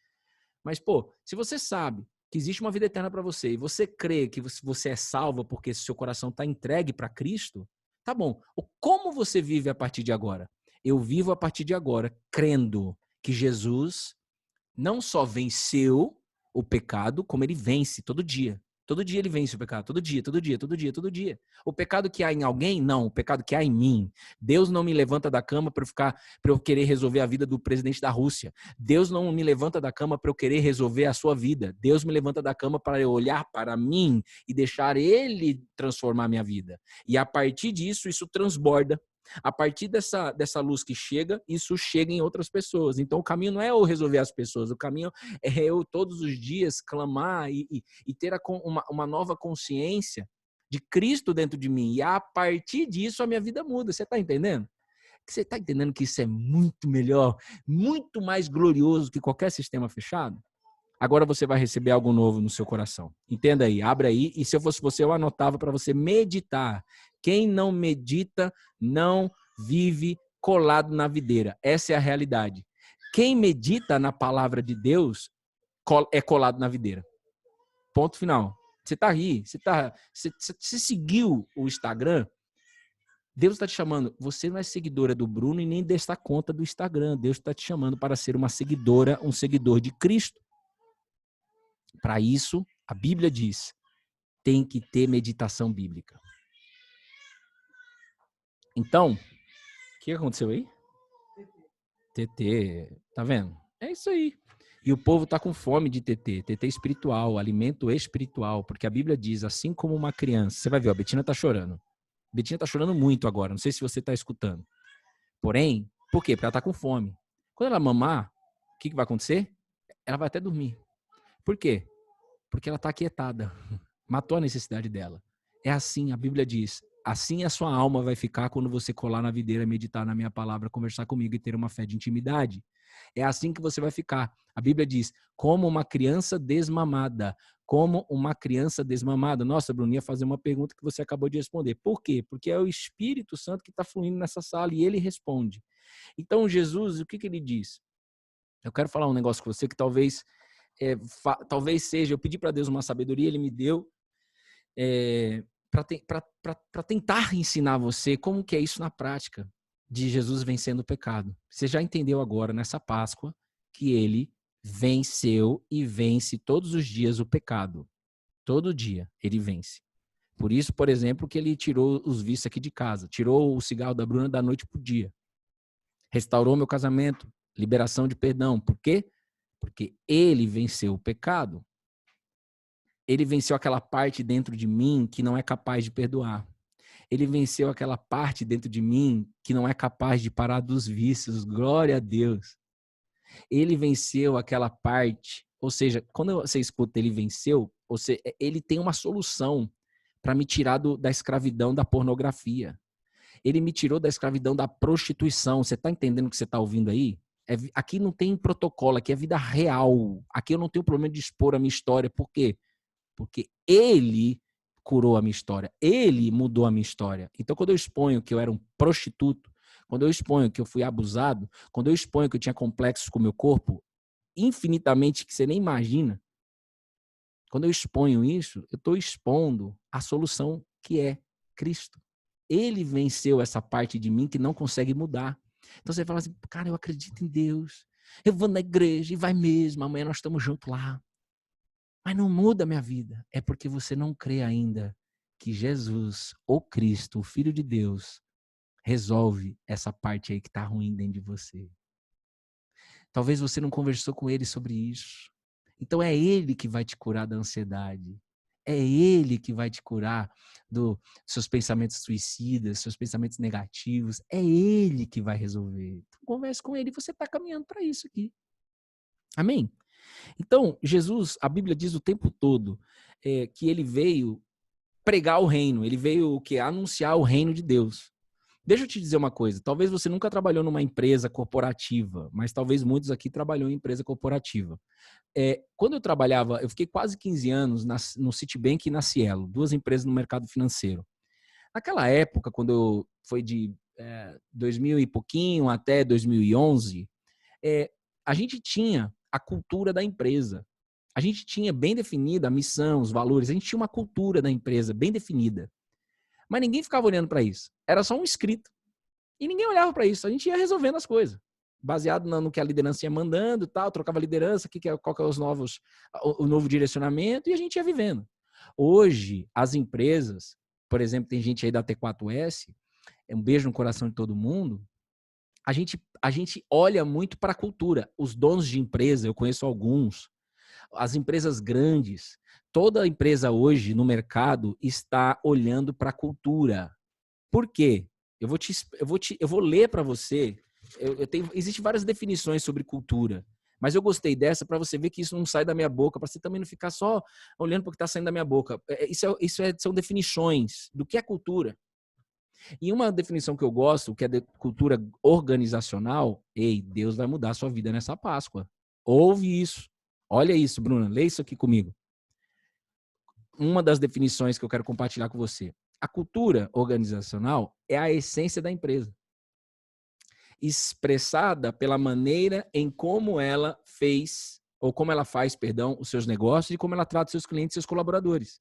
Mas, pô, se você sabe que existe uma vida eterna para você e você crê que você é salvo porque seu coração está entregue para Cristo, tá bom. Como você vive a partir de agora? Eu vivo a partir de agora crendo que Jesus não só venceu o pecado, como ele vence todo dia. Todo dia ele vence o pecado, todo dia, todo dia, todo dia, todo dia. O pecado que há em alguém, não, o pecado que há em mim. Deus não me levanta da cama para eu querer resolver a vida do presidente da Rússia. Deus não me levanta da cama para eu querer resolver a sua vida. Deus me levanta da cama para eu olhar para mim e deixar ele transformar a minha vida. E a partir disso, isso transborda. A partir dessa luz que chega, isso chega em outras pessoas. Então, o caminho não é eu resolver as pessoas, o caminho é eu todos os dias clamar e ter uma nova consciência de Cristo dentro de mim. E a partir disso, a minha vida muda. Você está entendendo? Você está entendendo que isso é muito melhor, muito mais glorioso que qualquer sistema fechado? Agora você vai receber algo novo no seu coração. Entenda aí, abre aí. E se eu fosse você, eu anotava para você meditar. Quem não medita não vive colado na videira. Essa é a realidade. Quem medita na palavra de Deus é colado na videira. Ponto final. Você está aí, você seguiu o Instagram, Deus está te chamando. Você não é seguidora do Bruno e nem desta conta do Instagram. Deus está te chamando para ser uma seguidora, um seguidor de Cristo. Para isso, a Bíblia diz, tem que ter meditação bíblica. Então, o que aconteceu aí? TT, tá vendo? É isso aí. E o povo tá com fome de TT espiritual, alimento espiritual, porque a Bíblia diz, assim como uma criança, você vai ver, a Betina tá chorando. Betina tá chorando muito agora, não sei se você tá escutando. Porém, por quê? Porque ela tá com fome. Quando ela mamar, o que vai acontecer? Ela vai até dormir. Por quê? Porque ela tá aquietada. Matou a necessidade dela. É assim, a Bíblia diz, assim a sua alma vai ficar quando você colar na videira, meditar na minha palavra, conversar comigo e ter uma fé de intimidade. É assim que você vai ficar. A Bíblia diz, como uma criança desmamada. Como uma criança desmamada. Nossa, Bruno, ia fazer uma pergunta que você acabou de responder. Por quê? Porque é o Espírito Santo que está fluindo nessa sala e ele responde. Então, Jesus, o que ele diz? Eu quero falar um negócio com você que talvez seja, eu pedi para Deus uma sabedoria, ele me deu, para tentar ensinar você como que é isso na prática, de Jesus vencendo o pecado. Você já entendeu agora, nessa Páscoa, que ele venceu e vence todos os dias o pecado. Todo dia ele vence. Por isso, por exemplo, que ele tirou os vícios aqui de casa, tirou o cigarro da Bruna da noite pro dia. Restaurou meu casamento, liberação de perdão. Por quê? Porque ele venceu o pecado. Ele venceu aquela parte dentro de mim que não é capaz de perdoar. Ele venceu aquela parte dentro de mim que não é capaz de parar dos vícios. Glória a Deus. Ele venceu aquela parte. Ou seja, quando você escuta ele venceu, ele tem uma solução para me tirar da escravidão da pornografia. Ele me tirou da escravidão da prostituição. Você está entendendo o que você está ouvindo aí? Aqui não tem protocolo, aqui é vida real. Aqui eu não tenho problema de expor a minha história. Por quê? Porque ele curou a minha história. Ele mudou a minha história. Então, quando eu exponho que eu era um prostituto, quando eu exponho que eu fui abusado, quando eu exponho que eu tinha complexos com o meu corpo, infinitamente que você nem imagina, quando eu exponho isso, eu estou expondo a solução que é Cristo. Ele venceu essa parte de mim que não consegue mudar. Então você fala assim, cara, eu acredito em Deus, eu vou na igreja e vai mesmo, amanhã nós estamos juntos lá. Mas não muda a minha vida. É porque você não crê ainda que Jesus, ou Cristo, o Filho de Deus, resolve essa parte aí que está ruim dentro de você. Talvez você não conversou com ele sobre isso. Então é ele que vai te curar da ansiedade. É ele que vai te curar dos seus pensamentos suicidas, seus pensamentos negativos. É ele que vai resolver. Então, converse com ele e você está caminhando para isso aqui. Amém? Então, Jesus, a Bíblia diz o tempo todo que ele veio pregar o reino. Ele veio o quê? Anunciar o reino de Deus. Deixa eu te dizer uma coisa. Talvez você nunca trabalhou numa empresa corporativa, mas talvez muitos aqui trabalhou em empresa corporativa. Quando eu trabalhava, eu fiquei quase 15 anos no Citibank e na Cielo, duas empresas no mercado financeiro. Naquela época, quando foi de 2000 e pouquinho até 2011, a gente tinha a cultura da empresa. A gente tinha bem definida a missão, os valores, a gente tinha uma cultura da empresa bem definida. Mas ninguém ficava olhando para isso. Era só um escrito. E ninguém olhava para isso. A gente ia resolvendo as coisas. Baseado no que a liderança ia mandando e tal, trocava a liderança, qual que é o novo direcionamento, e a gente ia vivendo. Hoje, as empresas, por exemplo, tem gente aí da T4S, um beijo no coração de todo mundo, a gente olha muito para a cultura. Os donos de empresa, eu conheço alguns, as empresas grandes, toda empresa hoje no mercado está olhando para a cultura. Por quê? Eu vou ler para você. Existem várias definições sobre cultura, mas eu gostei dessa para você ver que isso não sai da minha boca, para você também não ficar só olhando para o que está saindo da minha boca. São definições do que é cultura. E uma definição que eu gosto, que é de cultura organizacional, Deus vai mudar a sua vida nessa Páscoa. Ouve isso. Olha isso, Bruna, lê isso aqui comigo. Uma das definições que eu quero compartilhar com você. A cultura organizacional é a essência da empresa, expressada pela maneira em como ela faz, os seus negócios e como ela trata seus clientes e seus colaboradores.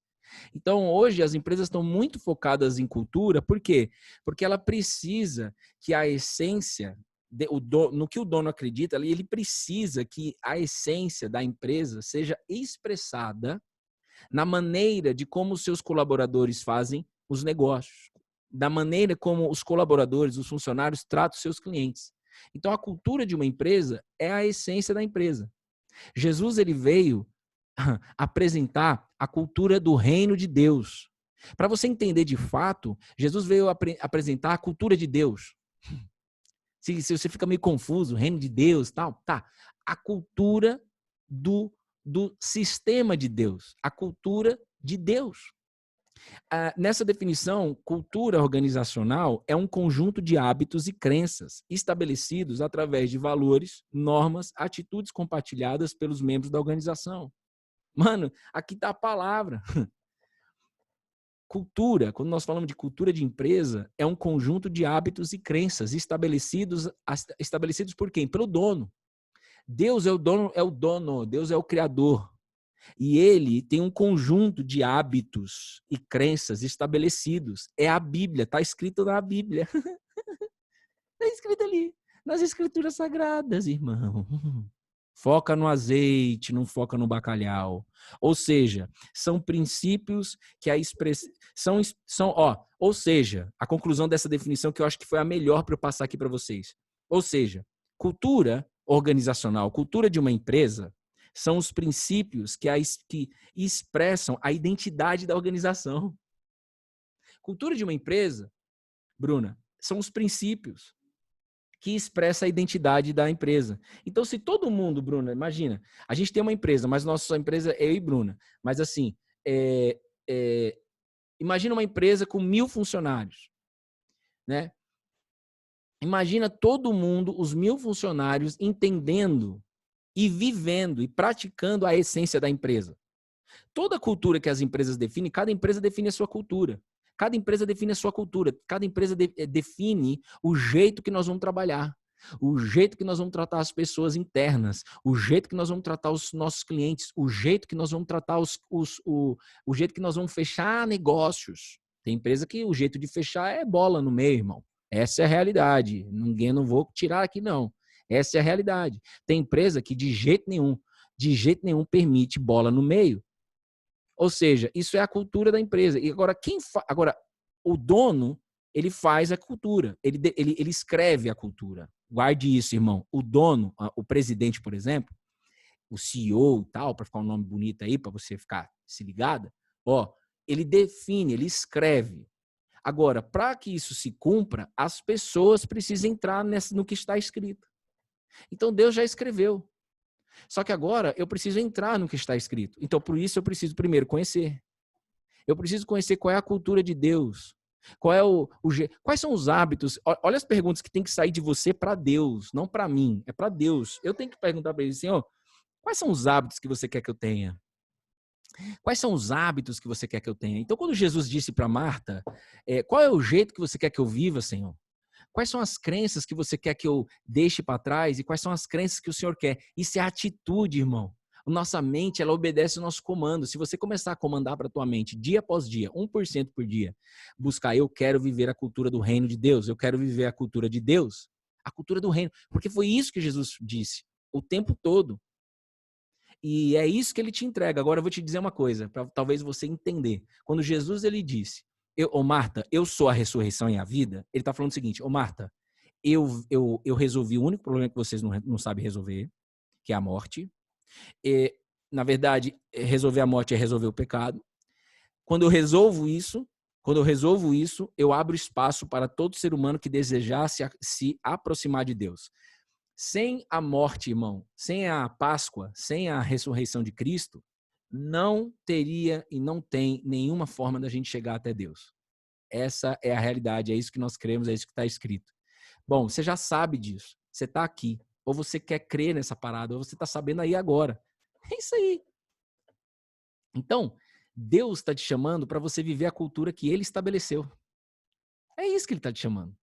Então, hoje, as empresas estão muito focadas em cultura, por quê? Porque ela precisa que a essência, no que o dono acredita, ele precisa que a essência da empresa seja expressada na maneira de como os seus colaboradores fazem os negócios, da maneira como os colaboradores, os funcionários tratam os seus clientes. Então, a cultura de uma empresa é a essência da empresa. Jesus, ele veio apresentar a cultura do reino de Deus. Para você entender de fato, Jesus veio apresentar a cultura de Deus. Se você fica meio confuso, reino de Deus, tal, tá. A cultura do sistema de Deus, a cultura de Deus. Nessa definição, cultura organizacional é um conjunto de hábitos e crenças estabelecidos através de valores, normas, atitudes compartilhadas pelos membros da organização. Mano, aqui está a palavra. Cultura, quando nós falamos de cultura de empresa, é um conjunto de hábitos e crenças estabelecidos por quem? Pelo dono. Deus é o dono, Deus é o criador. E ele tem um conjunto de hábitos e crenças estabelecidos. É a Bíblia, está escrito na Bíblia. Está escrito ali, nas Escrituras Sagradas, irmão. Foca no azeite, não foca no bacalhau. Ou seja, são princípios que a expressão ou seja, a conclusão dessa definição que eu acho que foi a melhor para eu passar aqui para vocês. Ou seja, cultura organizacional, cultura de uma empresa, são os princípios que expressam a identidade da organização. Cultura de uma empresa, Bruna, são os princípios que expressa a identidade da empresa. Então, se todo mundo, Bruna, imagina, a gente tem uma empresa, mas nossa empresa é eu e Bruna. Mas assim, imagina uma empresa com 1.000 funcionários, né? Imagina todo mundo, os 1.000 funcionários, entendendo e vivendo e praticando a essência da empresa. Toda cultura que as empresas definem, cada empresa define a sua cultura. Cada empresa define a sua cultura. Cada empresa define o jeito que nós vamos trabalhar, o jeito que nós vamos tratar as pessoas internas, o jeito que nós vamos tratar os nossos clientes, o jeito que nós vamos tratar o jeito que nós vamos fechar negócios. Tem empresa que o jeito de fechar é bola no meio, irmão. Essa é a realidade. Ninguém, não vou tirar aqui, não. Essa é a realidade. Tem empresa que de jeito nenhum permite bola no meio. Ou seja, isso é a cultura da empresa. E agora, o dono, ele faz a cultura. Ele escreve a cultura. Guarde isso, irmão. O dono, o presidente, por exemplo, o CEO e tal, para ficar um nome bonito aí, para você ficar se ligada, ele define, ele escreve. Agora, para que isso se cumpra, as pessoas precisam entrar no que está escrito. Então, Deus já escreveu. Só que agora eu preciso entrar no que está escrito. Então, por isso, eu preciso primeiro conhecer. Eu preciso conhecer qual é a cultura de Deus. Quais são os hábitos? Olha as perguntas que tem que sair de você para Deus, não para mim. É para Deus. Eu tenho que perguntar para ele, Senhor, quais são os hábitos que você quer que eu tenha? Quais são os hábitos que você quer que eu tenha? Então, quando Jesus disse para Marta, qual é o jeito que você quer que eu viva, Senhor? Quais são as crenças que você quer que eu deixe para trás e quais são as crenças que o Senhor quer? Isso é atitude, irmão. Nossa mente, ela obedece o nosso comando. Se você começar a comandar para a tua mente, dia após dia, 1% por dia, buscar, eu quero viver a cultura do reino de Deus, eu quero viver a cultura de Deus, a cultura do reino. Porque foi isso que Jesus disse o tempo todo. E é isso que ele te entrega. Agora eu vou te dizer uma coisa, para talvez você entender. Quando Jesus ele disse, Marta, eu sou a ressurreição e a vida, ele está falando o seguinte, Marta, eu resolvi o único problema que vocês não sabem resolver, que é a morte. Na verdade, resolver a morte é resolver o pecado. Quando eu resolvo isso, eu abro espaço para todo ser humano que desejasse se aproximar de Deus. Sem a morte, irmão, sem a Páscoa, sem a ressurreição de Cristo, não teria e não tem nenhuma forma da gente chegar até Deus. Essa é a realidade, é isso que nós cremos, é isso que está escrito. Bom, você já sabe disso, você está aqui, ou você quer crer nessa parada, ou você está sabendo aí agora. É isso aí. Então, Deus está te chamando para você viver a cultura que Ele estabeleceu. É isso que Ele está te chamando.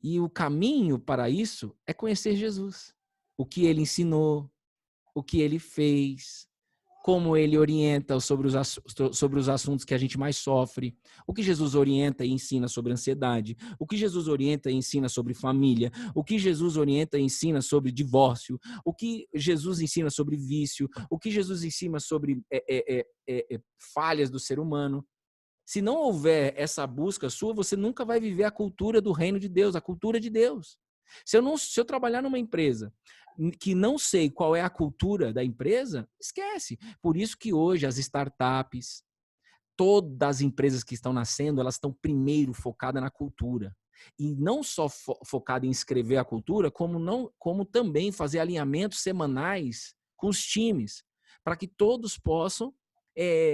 E o caminho para isso é conhecer Jesus. O que Ele ensinou, o que Ele fez, como Ele orienta sobre os assuntos que a gente mais sofre, o que Jesus orienta e ensina sobre ansiedade, o que Jesus orienta e ensina sobre família, o que Jesus orienta e ensina sobre divórcio, o que Jesus ensina sobre vício, o que Jesus ensina sobre falhas do ser humano. Se não houver essa busca sua, você nunca vai viver a cultura do reino de Deus, a cultura de Deus. Se eu trabalhar numa empresa que não sei qual é a cultura da empresa, esquece. Por isso que hoje as startups, todas as empresas que estão nascendo, elas estão primeiro focadas na cultura. E não só focada em escrever a cultura, como também fazer alinhamentos semanais com os times, para que todos possam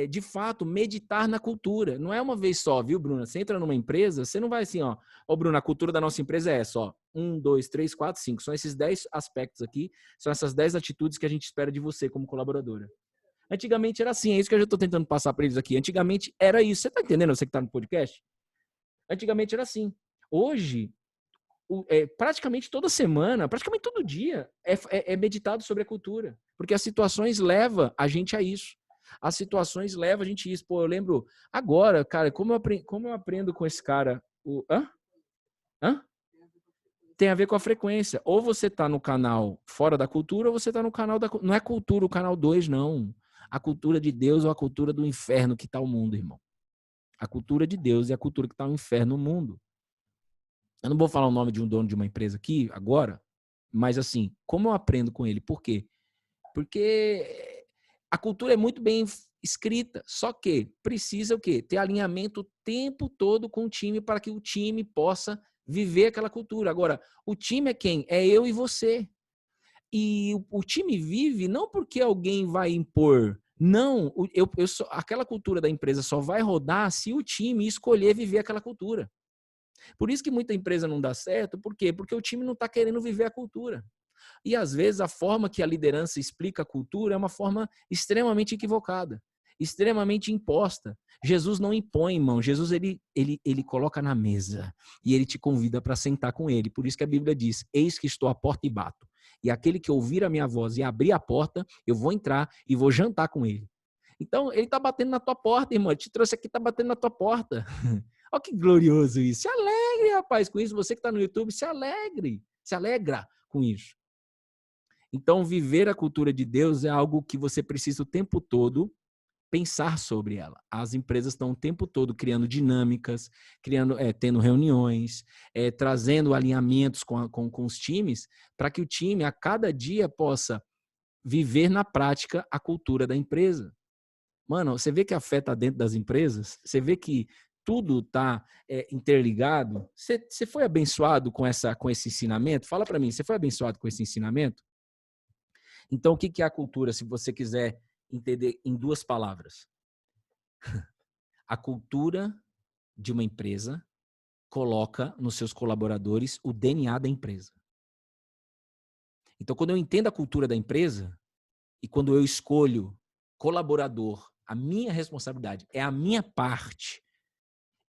de fato, meditar na cultura. Não é uma vez só, viu, Bruna? Você entra numa empresa, você não vai assim, ó, Bruna, a cultura da nossa empresa é essa, ó, 1, 2, 3, 4, 5. São esses 10 aspectos aqui, são essas 10 atitudes que a gente espera de você como colaboradora. Antigamente era assim, é isso que eu já estou tentando passar para eles aqui. Antigamente era isso. Você está entendendo, você que está no podcast? Antigamente era assim. Hoje, praticamente toda semana, praticamente todo dia, é meditado sobre a cultura. Porque as situações levam a gente a isso. As situações levam a gente a isso. Pô, eu lembro agora, cara, como eu aprendo com esse cara. Hã? Tem a ver com a frequência. Ou você está no canal fora da cultura, ou você está no canal da... Não é cultura, o canal 2, não. A cultura de Deus ou a cultura do inferno que está o mundo, irmão. A cultura de Deus é a cultura que está o inferno no mundo. Eu não vou falar o nome de um dono de uma empresa aqui agora, mas assim, como eu aprendo com ele? Por quê? Porque a cultura é muito bem escrita, só que precisa o quê? Ter alinhamento o tempo todo com o time para que o time possa viver aquela cultura. Agora, o time é quem? É eu e você. E o time vive não porque alguém vai impor. Não, aquela cultura da empresa só vai rodar se o time escolher viver aquela cultura. Por isso que muita empresa não dá certo. Por quê? Porque o time não está querendo viver a cultura. E às vezes a forma que a liderança explica a cultura é uma forma extremamente equivocada, extremamente imposta. Jesus não impõe, irmão. Jesus ele coloca na mesa e ele te convida para sentar com ele. Por isso que a Bíblia diz: eis que estou à porta e bato. E aquele que ouvir a minha voz e abrir a porta, eu vou entrar e vou jantar com ele. Então, ele está batendo na tua porta, irmão. Ele te trouxe aqui, está batendo na tua porta. Olha que glorioso isso. Se alegre, rapaz, com isso. Você que está no YouTube, se alegre. Se alegra com isso. Então, viver a cultura de Deus é algo que você precisa o tempo todo pensar sobre ela. As empresas estão o tempo todo criando dinâmicas, tendo reuniões, trazendo alinhamentos com os times, para que o time, a cada dia, possa viver na prática a cultura da empresa. Mano, você vê que a fé está dentro das empresas? Você vê que tudo está interligado? Você foi abençoado com esse ensinamento? Fala para mim, você foi abençoado com esse ensinamento? Então, o que é a cultura, se você quiser entender em 2 palavras? A cultura de uma empresa coloca nos seus colaboradores o DNA da empresa. Então, quando eu entendo a cultura da empresa e quando eu escolho colaborador, a minha responsabilidade é a minha parte,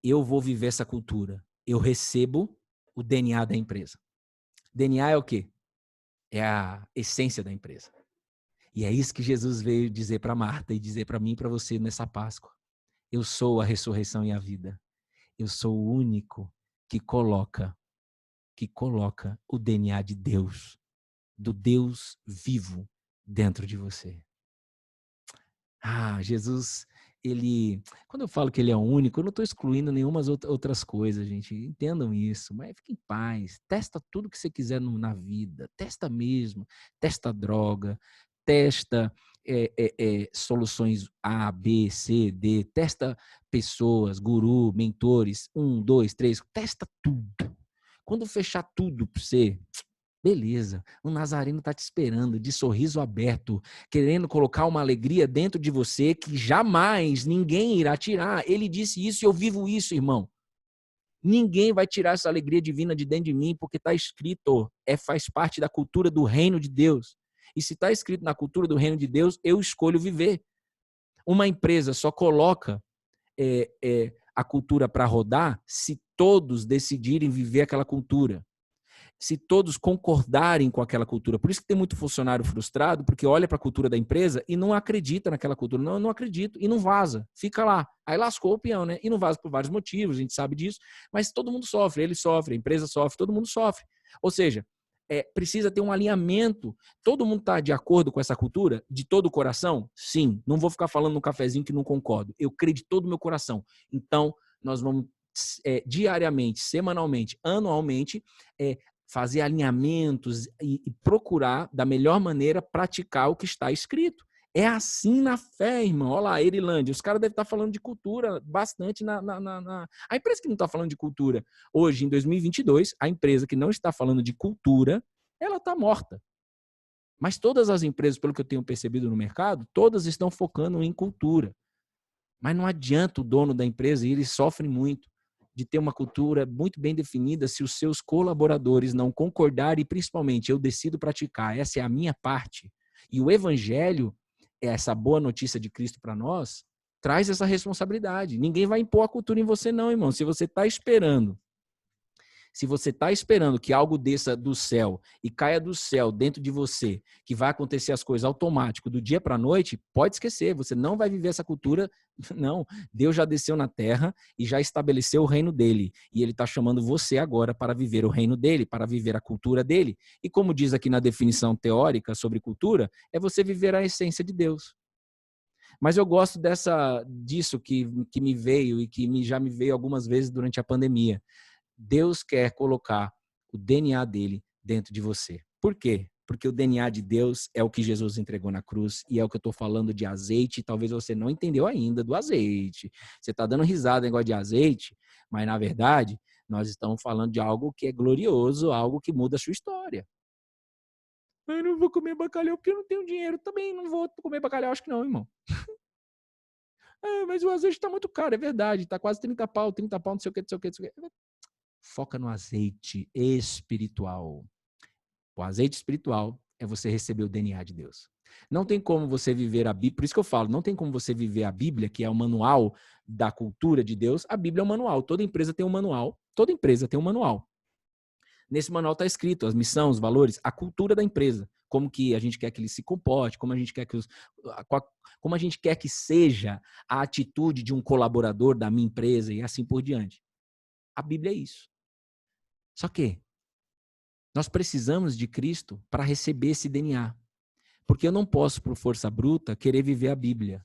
eu vou viver essa cultura. Eu recebo o DNA da empresa. DNA é o quê? É a essência da empresa. E é isso que Jesus veio dizer para Marta e dizer para mim e para você nessa Páscoa. Eu sou a ressurreição e a vida. Eu sou o único que coloca o DNA de Deus, do Deus vivo dentro de você. Jesus, quando eu falo que ele é o único, eu não estou excluindo nenhuma outras coisas, gente. Entendam isso, mas fique em paz. Testa tudo que você quiser na vida. Testa mesmo. Testa droga. Testa soluções A, B, C, D. Testa pessoas, guru, mentores. 1, 2, 3. Testa tudo. Quando fechar tudo para você, beleza, o Nazareno está te esperando, de sorriso aberto, querendo colocar uma alegria dentro de você que jamais ninguém irá tirar. Ele disse isso e eu vivo isso, irmão. Ninguém vai tirar essa alegria divina de dentro de mim, porque está escrito, faz parte da cultura do reino de Deus. E se está escrito na cultura do reino de Deus, eu escolho viver. Uma empresa só coloca a cultura para rodar se todos decidirem viver aquela cultura. Se todos concordarem com aquela cultura. Por isso que tem muito funcionário frustrado, porque olha para a cultura da empresa e não acredita naquela cultura. Não, eu não acredito. E não vaza. Fica lá. Aí lascou o peão, né? E não vaza por vários motivos, a gente sabe disso. Mas todo mundo sofre. Ele sofre, a empresa sofre, todo mundo sofre. Ou seja, precisa ter um alinhamento. Todo mundo está de acordo com essa cultura? De todo o coração? Sim. Não vou ficar falando no cafezinho que não concordo. Eu creio de todo o meu coração. Então, nós vamos diariamente, semanalmente, anualmente, fazer alinhamentos e procurar, da melhor maneira, praticar o que está escrito. É assim na fé, irmão. Olha lá, Erilândia, os caras devem estar falando de cultura bastante A empresa que não está falando de cultura hoje, em 2022, a empresa que não está falando de cultura, ela está morta. Mas todas as empresas, pelo que eu tenho percebido no mercado, todas estão focando em cultura. Mas não adianta o dono da empresa, e ele sofre muito, de ter uma cultura muito bem definida se os seus colaboradores não concordarem e, principalmente, eu decido praticar, essa é a minha parte. E o evangelho, essa boa notícia de Cristo para nós, traz essa responsabilidade. Ninguém vai impor a cultura em você não, irmão. Se você está esperando que algo desça do céu e caia do céu dentro de você, que vai acontecer as coisas automático do dia para a noite, pode esquecer, você não vai viver essa cultura. Não, Deus já desceu na terra e já estabeleceu o reino dele. E ele está chamando você agora para viver o reino dele, para viver a cultura dele. E como diz aqui na definição teórica sobre cultura, é você viver a essência de Deus. Mas eu gosto disso que me veio e que já me veio algumas vezes durante a pandemia. Deus quer colocar o DNA dele dentro de você. Por quê? Porque o DNA de Deus é o que Jesus entregou na cruz e é o que eu estou falando de azeite. Talvez você não entendeu ainda do azeite. Você está dando risada em negócio de azeite, mas na verdade nós estamos falando de algo que é glorioso, algo que muda a sua história. Eu não vou comer bacalhau porque eu não tenho dinheiro. Também não vou comer bacalhau, acho que não, irmão. Mas o azeite está muito caro, é verdade. Está quase 30 pau, não sei o que, não sei o que, não sei o que. Foca no azeite espiritual. O azeite espiritual é você receber o DNA de Deus. Não tem como você viver a Bíblia, por isso que eu falo, não tem como você viver a Bíblia, que é o manual da cultura de Deus. A Bíblia é um manual, toda empresa tem um manual, toda empresa tem um manual. Nesse manual está escrito as missões, os valores, a cultura da empresa, como que a gente quer que ele se comporte, como a gente quer como a gente quer que seja a atitude de um colaborador da minha empresa e assim por diante. A Bíblia é isso. Só que nós precisamos de Cristo para receber esse DNA. Porque eu não posso, por força bruta, querer viver a Bíblia.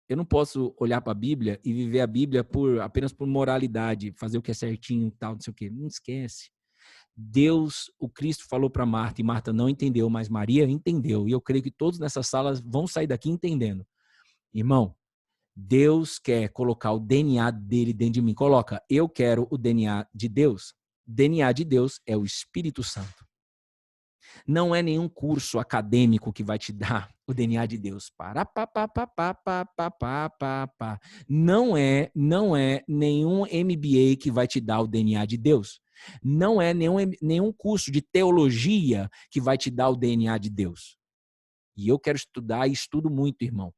Eu não posso olhar para a Bíblia e viver a Bíblia apenas por moralidade, fazer o que é certinho, tal, não sei o quê. Não esquece. Deus, o Cristo falou para Marta, e Marta não entendeu, mas Maria entendeu. E eu creio que todos nessas salas vão sair daqui entendendo. Irmão, Deus quer colocar o DNA dele dentro de mim. Coloca, eu quero o DNA de Deus. DNA de Deus é o Espírito Santo. Não é nenhum curso acadêmico que vai te dar o DNA de Deus. Não é nenhum MBA que vai te dar o DNA de Deus. Não é nenhum curso de teologia que vai te dar o DNA de Deus. E eu quero estudar e estudo muito, irmão.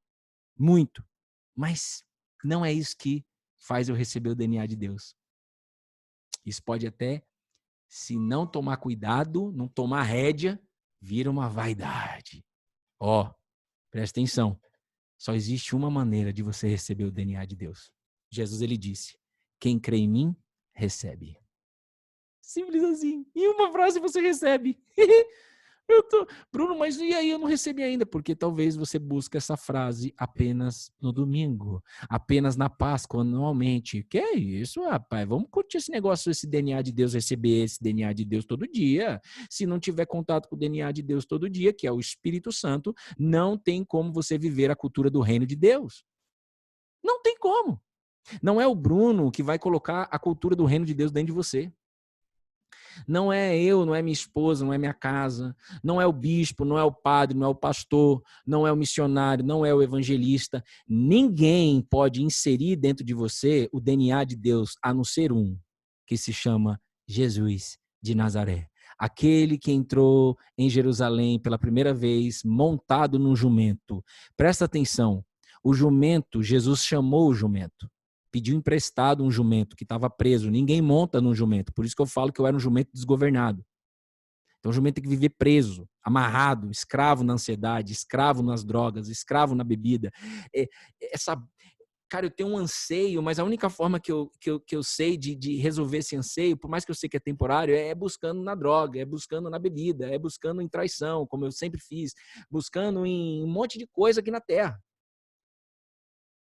Muito. Mas não é isso que faz eu receber o DNA de Deus. Isso pode até, se não tomar cuidado, não tomar rédea, vira uma vaidade. Ó, presta atenção. Só existe uma maneira de você receber o DNA de Deus. Jesus, ele disse, quem crê em mim, recebe. Simples assim. Em uma frase você recebe. Bruno, mas e aí eu não recebi ainda? Porque talvez você busque essa frase apenas no domingo, apenas na Páscoa, anualmente. Que é isso, rapaz? Vamos curtir esse negócio, esse DNA de Deus, receber esse DNA de Deus todo dia. Se não tiver contato com o DNA de Deus todo dia, que é o Espírito Santo, não tem como você viver a cultura do reino de Deus. Não tem como. Não é o Bruno que vai colocar a cultura do reino de Deus dentro de você. Não é eu, não é minha esposa, não é minha casa, não é o bispo, não é o padre, não é o pastor, não é o missionário, não é o evangelista. Ninguém pode inserir dentro de você o DNA de Deus, a não ser um, que se chama Jesus de Nazaré. Aquele que entrou em Jerusalém pela primeira vez montado num jumento. Presta atenção, o jumento, Jesus chamou o jumento. Pediu emprestado um jumento que estava preso. Ninguém monta num jumento. Por isso que eu falo que eu era um jumento desgovernado. Então o jumento tem que viver preso, amarrado, escravo na ansiedade, escravo nas drogas, escravo na bebida. Cara, eu tenho um anseio, mas a única forma que eu sei de resolver esse anseio, por mais que eu sei que é temporário, é buscando na droga, é buscando na bebida, é buscando em traição, como eu sempre fiz, buscando em um monte de coisa aqui na terra.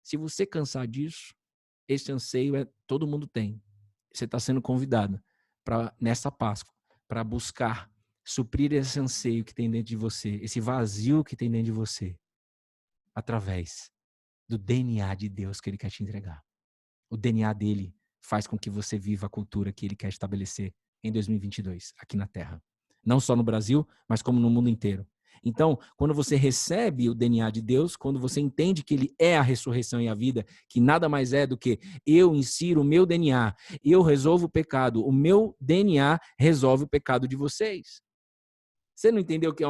Se você cansar disso, esse anseio todo mundo tem. Você está sendo convidado nessa Páscoa para buscar suprir esse anseio que tem dentro de você, esse vazio que tem dentro de você, através do DNA de Deus que Ele quer te entregar. O DNA dele faz com que você viva a cultura que Ele quer estabelecer em 2022, aqui na Terra. Não só no Brasil, mas como no mundo inteiro. Então, quando você recebe o DNA de Deus, quando você entende que ele é a ressurreição e a vida, que nada mais é do que eu insiro o meu DNA, eu resolvo o pecado, o meu DNA resolve o pecado de vocês. Você não entendeu que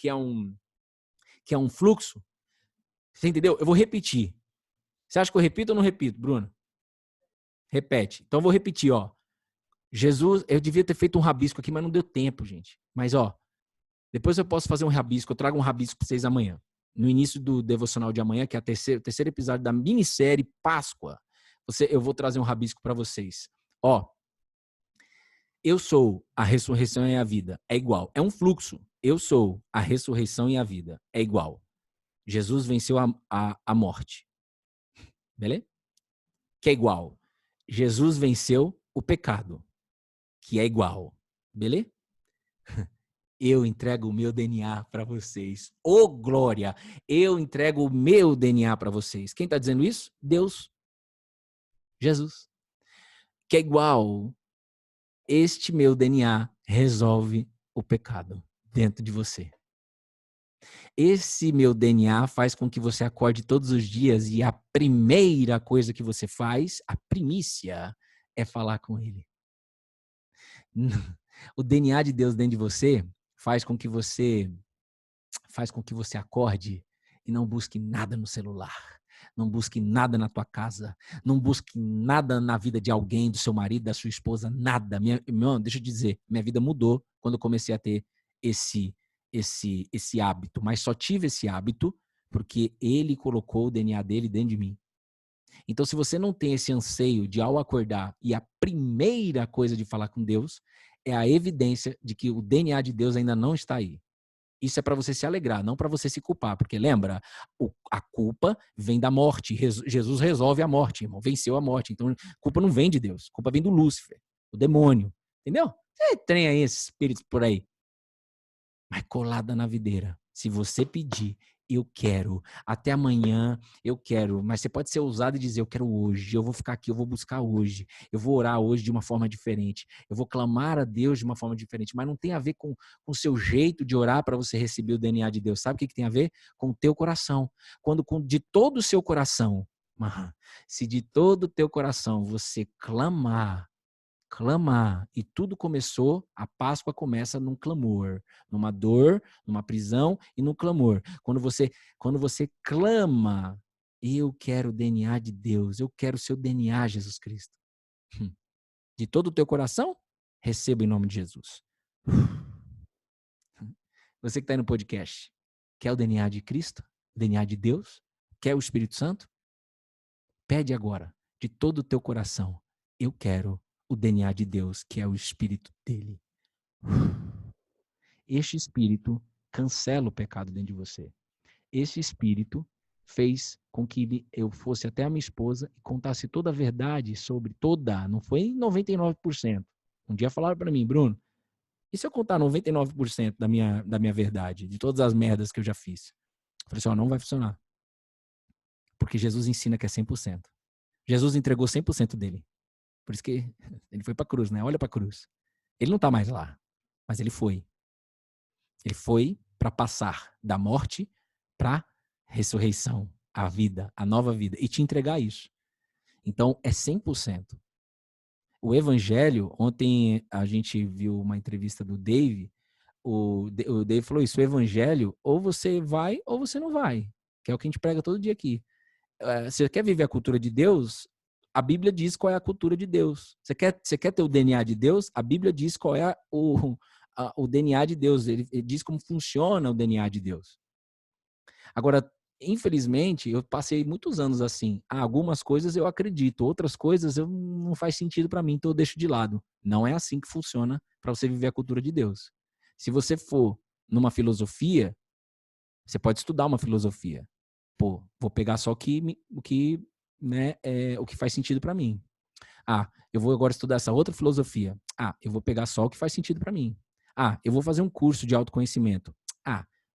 é um fluxo? Você entendeu? Eu vou repetir. Você acha que eu repito ou não repito, Bruno? Repete. Então eu vou repetir, ó. Jesus, eu devia ter feito um rabisco aqui, mas não deu tempo, gente. Mas, ó, depois eu posso fazer um rabisco, eu trago um rabisco para vocês amanhã. No início do devocional de amanhã, que é o terceiro episódio da minissérie Páscoa, eu vou trazer um rabisco para vocês. Ó, eu sou a ressurreição e a vida. É igual. É um fluxo. Eu sou a ressurreição e a vida. É igual. Jesus venceu a morte. Beleza? Que é igual. Jesus venceu o pecado. Que é igual. Beleza? Eu entrego o meu DNA para vocês. Ô, glória! Eu entrego o meu DNA para vocês. Quem está dizendo isso? Deus. Jesus. Que é igual. Este meu DNA resolve o pecado dentro de você. Esse meu DNA faz com que você acorde todos os dias e a primeira coisa que você faz, a primícia, é falar com ele. O DNA de Deus dentro de você faz com que você acorde e não busque nada no celular. Não busque nada na tua casa. Não busque nada na vida de alguém, do seu marido, da sua esposa, nada. Deixa eu dizer, minha vida mudou quando eu comecei a ter esse hábito. Mas só tive esse hábito porque ele colocou o DNA dele dentro de mim. Então, se você não tem esse anseio de, ao acordar, e a primeira coisa de falar com Deus, é a evidência de que o DNA de Deus ainda não está aí. Isso é para você se alegrar, não para você se culpar. Porque lembra, a culpa vem da morte. Jesus resolve a morte, irmão. Venceu a morte. Então, a culpa não vem de Deus. A culpa vem do Lúcifer, o demônio. Entendeu? Você tem aí esses espíritos por aí. Mas colada na videira. Se você pedir, eu quero. Até amanhã, eu quero. Mas você pode ser ousado e dizer, eu quero hoje. Eu vou ficar aqui, eu vou buscar hoje. Eu vou orar hoje de uma forma diferente. Eu vou clamar a Deus de uma forma diferente. Mas não tem a ver com o seu jeito de orar para você receber o DNA de Deus. Sabe o que tem a ver? Com o teu coração. Quando de todo o seu coração, se de todo o teu coração você clamar, e tudo começou, a Páscoa começa num clamor, numa dor, numa prisão e no clamor. Quando você clama, eu quero o DNA de Deus, eu quero o seu DNA, Jesus Cristo. De todo o teu coração, receba em nome de Jesus. Você que está aí no podcast, quer o DNA de Cristo? O DNA de Deus? Quer o Espírito Santo? Pede agora, de todo o teu coração, eu quero o DNA de Deus, que é o Espírito dele. Este Espírito cancela o pecado dentro de você. Este Espírito fez com que eu fosse até a minha esposa e contasse toda a verdade sobre não foi 99%. Um dia falaram para mim, Bruno, e se eu contar 99% da minha verdade, de todas as merdas que eu já fiz? Eu falei assim, não vai funcionar. Porque Jesus ensina que é 100%. Jesus entregou 100% dele. Por isso que ele foi para a cruz, né? Olha para a cruz. Ele não está mais lá, mas ele foi. Ele foi para passar da morte para ressurreição, a vida, a nova vida, e te entregar isso. Então, é 100%. O evangelho, ontem a gente viu uma entrevista do Dave, o Dave falou isso, o evangelho, ou você vai ou você não vai, que é o que a gente prega todo dia aqui. Você quer viver a cultura de Deus? A Bíblia diz qual é a cultura de Deus. Você quer ter o DNA de Deus? A Bíblia diz qual é o DNA de Deus. Ele diz como funciona o DNA de Deus. Agora, infelizmente, eu passei muitos anos assim. Algumas coisas eu acredito, outras coisas não faz sentido para mim, então eu deixo de lado. Não é assim que funciona para você viver a cultura de Deus. Se você for numa filosofia, você pode estudar uma filosofia. Pô, vou pegar só o que faz sentido para mim. Eu vou agora estudar essa outra filosofia. Eu vou pegar só o que faz sentido para mim. Eu vou fazer um curso de autoconhecimento.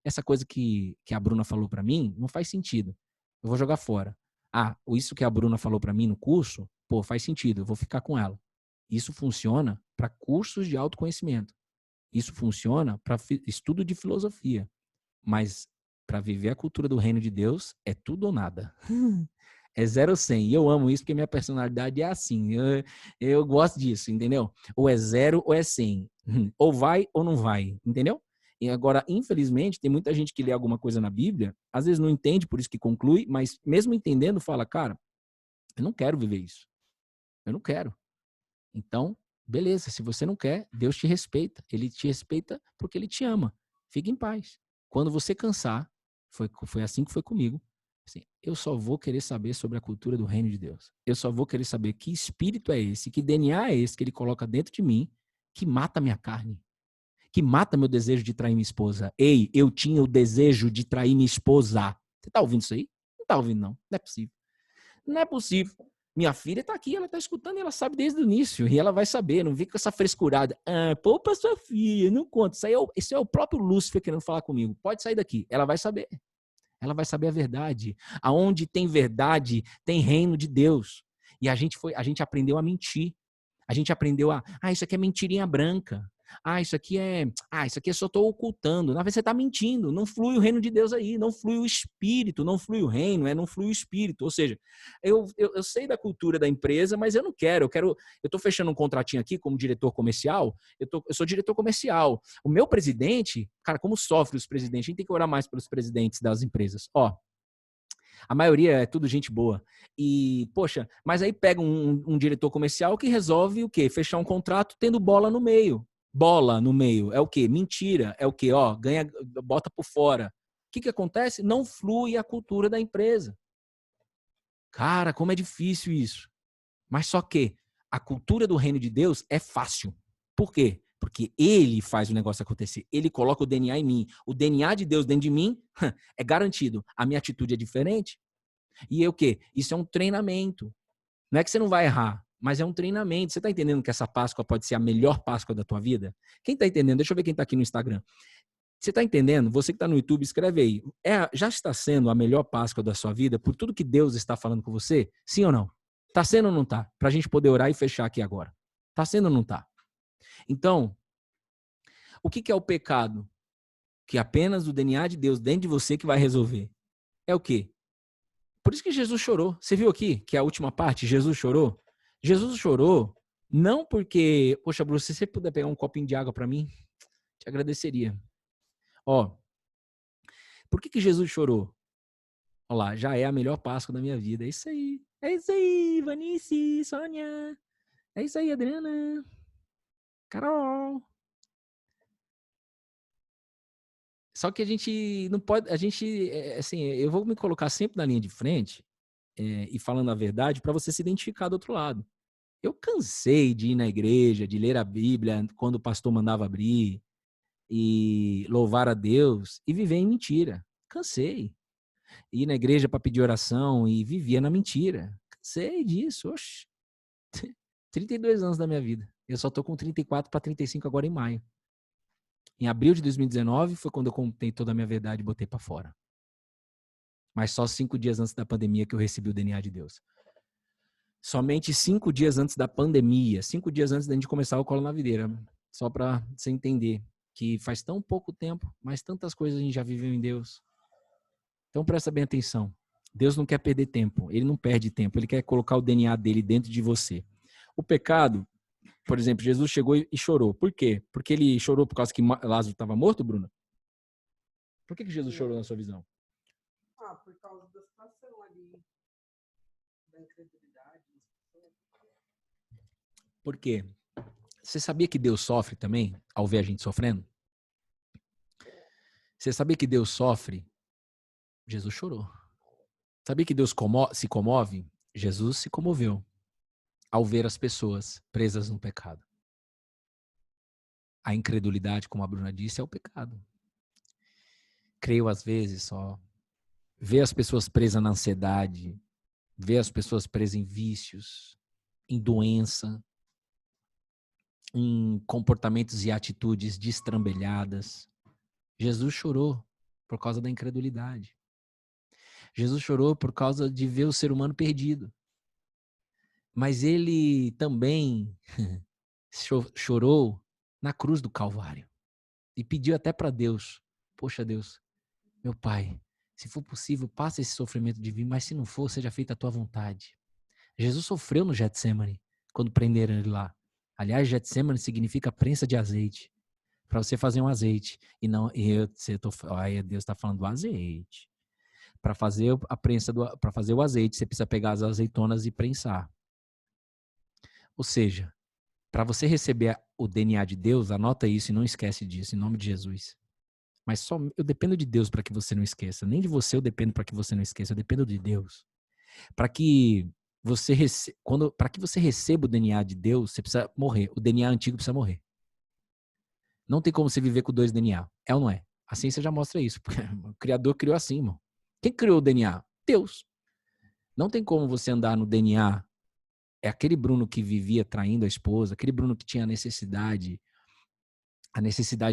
Essa coisa que a Bruna falou para mim não faz sentido. Eu vou jogar fora. Isso que a Bruna falou para mim no curso, faz sentido. Eu vou ficar com ela. Isso funciona para cursos de autoconhecimento. Isso funciona para estudo de filosofia. Mas para viver a cultura do reino de Deus, é tudo ou nada. É 0 ou 100. E eu amo isso porque minha personalidade é assim. Eu gosto disso, entendeu? Ou é 0 ou é 100. Ou vai ou não vai, entendeu? E agora, infelizmente, tem muita gente que lê alguma coisa na Bíblia, às vezes não entende, por isso que conclui, mas mesmo entendendo, fala, cara, eu não quero viver isso. Eu não quero. Então, beleza, se você não quer, Deus te respeita. Ele te respeita porque ele te ama. Fique em paz. Quando você cansar, foi assim que foi comigo. Assim, eu só vou querer saber sobre a cultura do reino de Deus. Eu só vou querer saber que espírito é esse, que DNA é esse que ele coloca dentro de mim, que mata minha carne, que mata meu desejo de trair minha esposa. Ei, eu tinha o desejo de trair minha esposa. Você tá ouvindo isso aí? Não tá ouvindo, não. Não é possível. Não é possível. Minha filha está aqui, ela está escutando e ela sabe desde o início. E ela vai saber, não vem com essa frescurada. Ah, poupa sua filha, não conta. Isso é o próprio Lúcifer querendo falar comigo. Pode sair daqui. Ela vai saber. Ela vai saber a verdade. Aonde tem verdade, tem reino de Deus. E a gente aprendeu a mentir. A gente aprendeu isso aqui é mentirinha branca. Isso aqui é só estou ocultando. Na verdade, você está mentindo. Não flui o reino de Deus aí, não flui o espírito, não flui o reino, não flui o espírito. Ou seja, eu sei da cultura da empresa, mas eu não quero. Eu estou fechando um contratinho aqui como diretor comercial. Eu sou diretor comercial. O meu presidente, cara, como sofre os presidentes? A gente tem que orar mais pelos presidentes das empresas. A maioria é tudo gente boa. E, poxa, mas aí pega um diretor comercial que resolve o quê? Fechar um contrato tendo bola no meio. Bola no meio. É o quê? Mentira. É o quê? Ganha, bota por fora. O que acontece? Não flui a cultura da empresa. Cara, como é difícil isso. Mas só que a cultura do reino de Deus é fácil. Por quê? Porque ele faz o negócio acontecer. Ele coloca o DNA em mim. O DNA de Deus dentro de mim é garantido. A minha atitude é diferente. E é o quê? Isso é um treinamento. Não é que você não vai errar, mas é um treinamento. Você está entendendo que essa Páscoa pode ser a melhor Páscoa da tua vida? Quem está entendendo? Deixa eu ver quem está aqui no Instagram. Você está entendendo? Você que está no YouTube, escreve aí. Já está sendo a melhor Páscoa da sua vida por tudo que Deus está falando com você? Sim ou não? Está sendo ou não está? Para a gente poder orar e fechar aqui agora. Está sendo ou não está? Então, o que é o pecado? Que apenas o DNA de Deus dentro de você que vai resolver. É o quê? Por isso que Jesus chorou. Você viu aqui que é a última parte? Jesus chorou? Jesus chorou não porque... Poxa, Bruce, se você puder pegar um copinho de água para mim, te agradeceria. Por que Jesus chorou? Olha lá, já é a melhor Páscoa da minha vida. É isso aí. É isso aí, Vanice, Sônia. É isso aí, Adriana. Carol. Só que a gente não pode... assim, eu vou me colocar sempre na linha de frente e falando a verdade para você se identificar do outro lado. Eu cansei de ir na igreja, de ler a Bíblia quando o pastor mandava abrir e louvar a Deus e viver em mentira. Cansei. Ir na igreja para pedir oração e vivia na mentira. Cansei disso. Oxe. 32 anos da minha vida. Eu só tô com 34 para 35 agora em maio. Em abril de 2019 foi quando eu contei toda a minha verdade e botei para fora. Mas só 5 dias antes da pandemia que eu recebi o DNA de Deus. Somente 5 dias antes da pandemia, 5 dias antes da gente começar o Colo na Videira. Só para você entender que faz tão pouco tempo, mas tantas coisas a gente já viveu em Deus. Então presta bem atenção. Deus não quer perder tempo, ele não perde tempo, ele quer colocar o DNA dele dentro de você. O pecado, por exemplo, Jesus chegou e chorou. Por quê? Porque ele chorou por causa que Lázaro estava morto, Bruna? Por que Jesus chorou na sua visão? Por causa da situação ali, da incredulidade. Por quê? Você sabia que Deus sofre também ao ver a gente sofrendo? Você sabia que Deus sofre? Jesus chorou. Sabia que Deus se comove? Jesus se comoveu ao ver as pessoas presas no pecado. A incredulidade, como a Bruna disse, é o pecado. Creio às vezes só. Ver as pessoas presas na ansiedade, ver as pessoas presas em vícios, em doença, em comportamentos e atitudes destrambelhadas. Jesus chorou por causa da incredulidade. Jesus chorou por causa de ver o ser humano perdido. Mas ele também chorou na cruz do Calvário. E pediu até para Deus, poxa Deus, Meu Pai, se for possível, passa esse sofrimento de mim, mas se não for, seja feita a tua vontade. Jesus sofreu no Getsemane, quando prenderam ele lá. Aliás, Getsemane significa prensa de azeite. Para você fazer um azeite. E não, aí Deus está falando do azeite. Para fazer para fazer o azeite, você precisa pegar as azeitonas e prensar. Ou seja, para você receber o DNA de Deus, anota isso e não esquece disso, em nome de Jesus. Mas só eu dependo de Deus para que você não esqueça. Nem de você eu dependo para que você não esqueça. Eu dependo de Deus. Para que para que você receba o DNA de Deus, você precisa morrer. O DNA antigo precisa morrer. Não tem como você viver com 2 DNA. É ou não é? A ciência já mostra isso. O Criador criou assim, irmão. Quem criou o DNA? Deus. Não tem como você andar no DNA. É aquele Bruno que vivia traindo a esposa, aquele Bruno que tinha a necessidade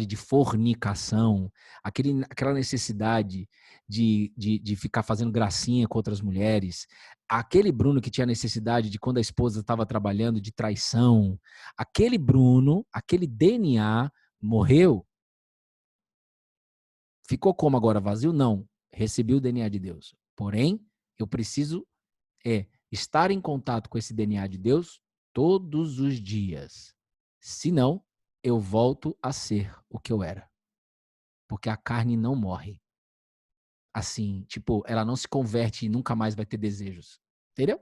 de fornicação, aquela necessidade de ficar fazendo gracinha com outras mulheres, aquele Bruno que tinha necessidade de, quando a esposa estava trabalhando, de traição, aquele Bruno, aquele DNA morreu. Ficou como agora vazio? Não. Recebi o DNA de Deus. Porém, eu preciso estar em contato com esse DNA de Deus todos os dias. Senão, eu volto a ser o que eu era. Porque a carne não morre. Assim, tipo, ela não se converte e nunca mais vai ter desejos. Entendeu?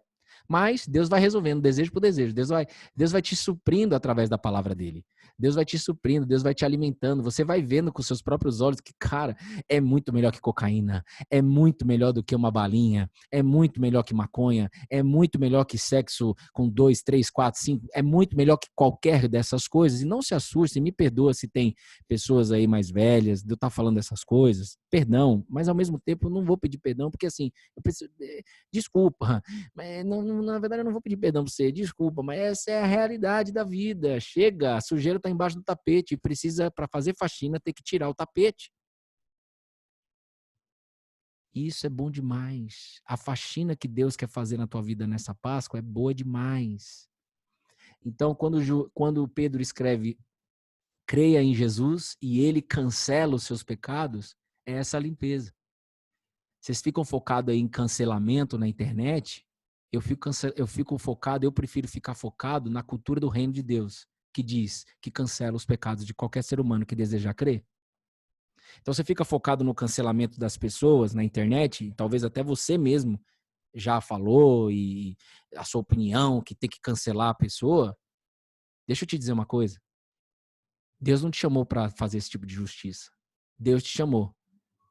Mas Deus vai resolvendo desejo por desejo. Deus vai te suprindo através da palavra dele. Deus vai te suprindo, Deus vai te alimentando. Você vai vendo com seus próprios olhos que, cara, é muito melhor que cocaína, é muito melhor do que uma balinha, é muito melhor que maconha, é muito melhor que sexo com 2, 3, 4, 5, é muito melhor que qualquer dessas coisas. E não se assuste, me perdoa se tem pessoas aí mais velhas de eu estar falando dessas coisas. Perdão, mas ao mesmo tempo eu não vou pedir perdão, porque assim, eu preciso, desculpa, mas na verdade eu não vou pedir perdão pra você, desculpa, mas essa é a realidade da vida. Chega, a sujeira tá embaixo do tapete e precisa, para fazer faxina, ter que tirar o tapete. Isso é bom demais. A faxina que Deus quer fazer na tua vida nessa Páscoa é boa demais. Então, quando Pedro escreve creia em Jesus e ele cancela os seus pecados, é essa limpeza. Vocês ficam focados aí em cancelamento na internet, eu fico focado, eu prefiro ficar focado na cultura do reino de Deus, que diz que cancela os pecados de qualquer ser humano que deseja crer. Então você fica focado no cancelamento das pessoas na internet, e talvez até você mesmo já falou, e a sua opinião, que tem que cancelar a pessoa. Deixa eu te dizer uma coisa. Deus não te chamou para fazer esse tipo de justiça. Deus te chamou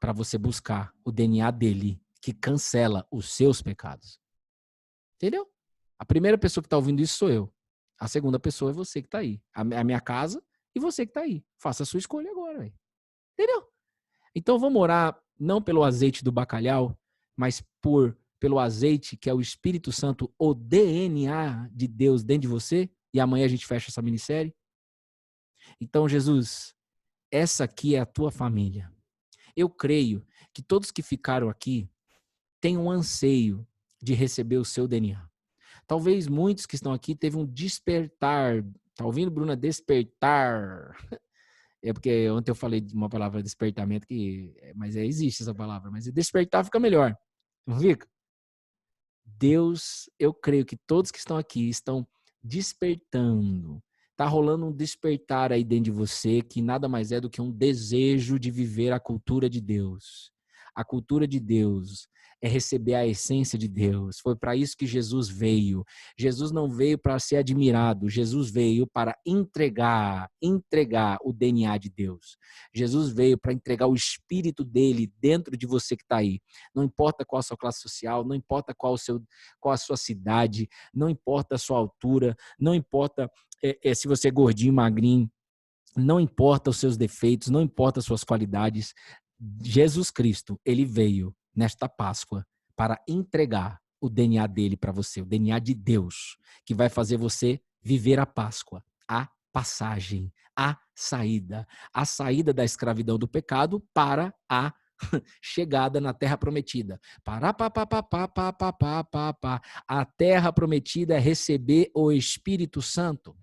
para você buscar o DNA dele, que cancela os seus pecados. Entendeu? A primeira pessoa que está ouvindo isso sou eu. A segunda pessoa é você que está aí. A minha casa e você que está aí. Faça a sua escolha agora. Véio. Entendeu? Então vamos orar não pelo azeite do bacalhau, mas pelo azeite que é o Espírito Santo, o DNA de Deus dentro de você. E amanhã a gente fecha essa minissérie. Então, Jesus, essa aqui é a tua família. Eu creio que todos que ficaram aqui têm um anseio de receber o seu DNA. Talvez muitos que estão aqui teve um despertar. Tá ouvindo, Bruna? Despertar. É porque ontem eu falei de uma palavra despertamento, mas existe essa palavra. Mas despertar fica melhor. Não fica? Deus, eu creio que todos que estão aqui estão despertando. Tá rolando um despertar aí dentro de você que nada mais é do que um desejo de viver a cultura de Deus. A cultura de Deus é receber a essência de Deus. Foi para isso que Jesus veio. Jesus não veio para ser admirado. Jesus veio para entregar o DNA de Deus. Jesus veio para entregar o espírito dele dentro de você que está aí. Não importa qual a sua classe social, não importa qual a sua cidade, não importa a sua altura, não importa se você é gordinho, magrinho, não importa os seus defeitos, não importa as suas qualidades. Jesus Cristo, ele veio nesta Páscoa para entregar o DNA dele para você, o DNA de Deus, que vai fazer você viver a Páscoa, a passagem, a saída da escravidão do pecado para a chegada na terra prometida. A terra prometida é receber o Espírito Santo.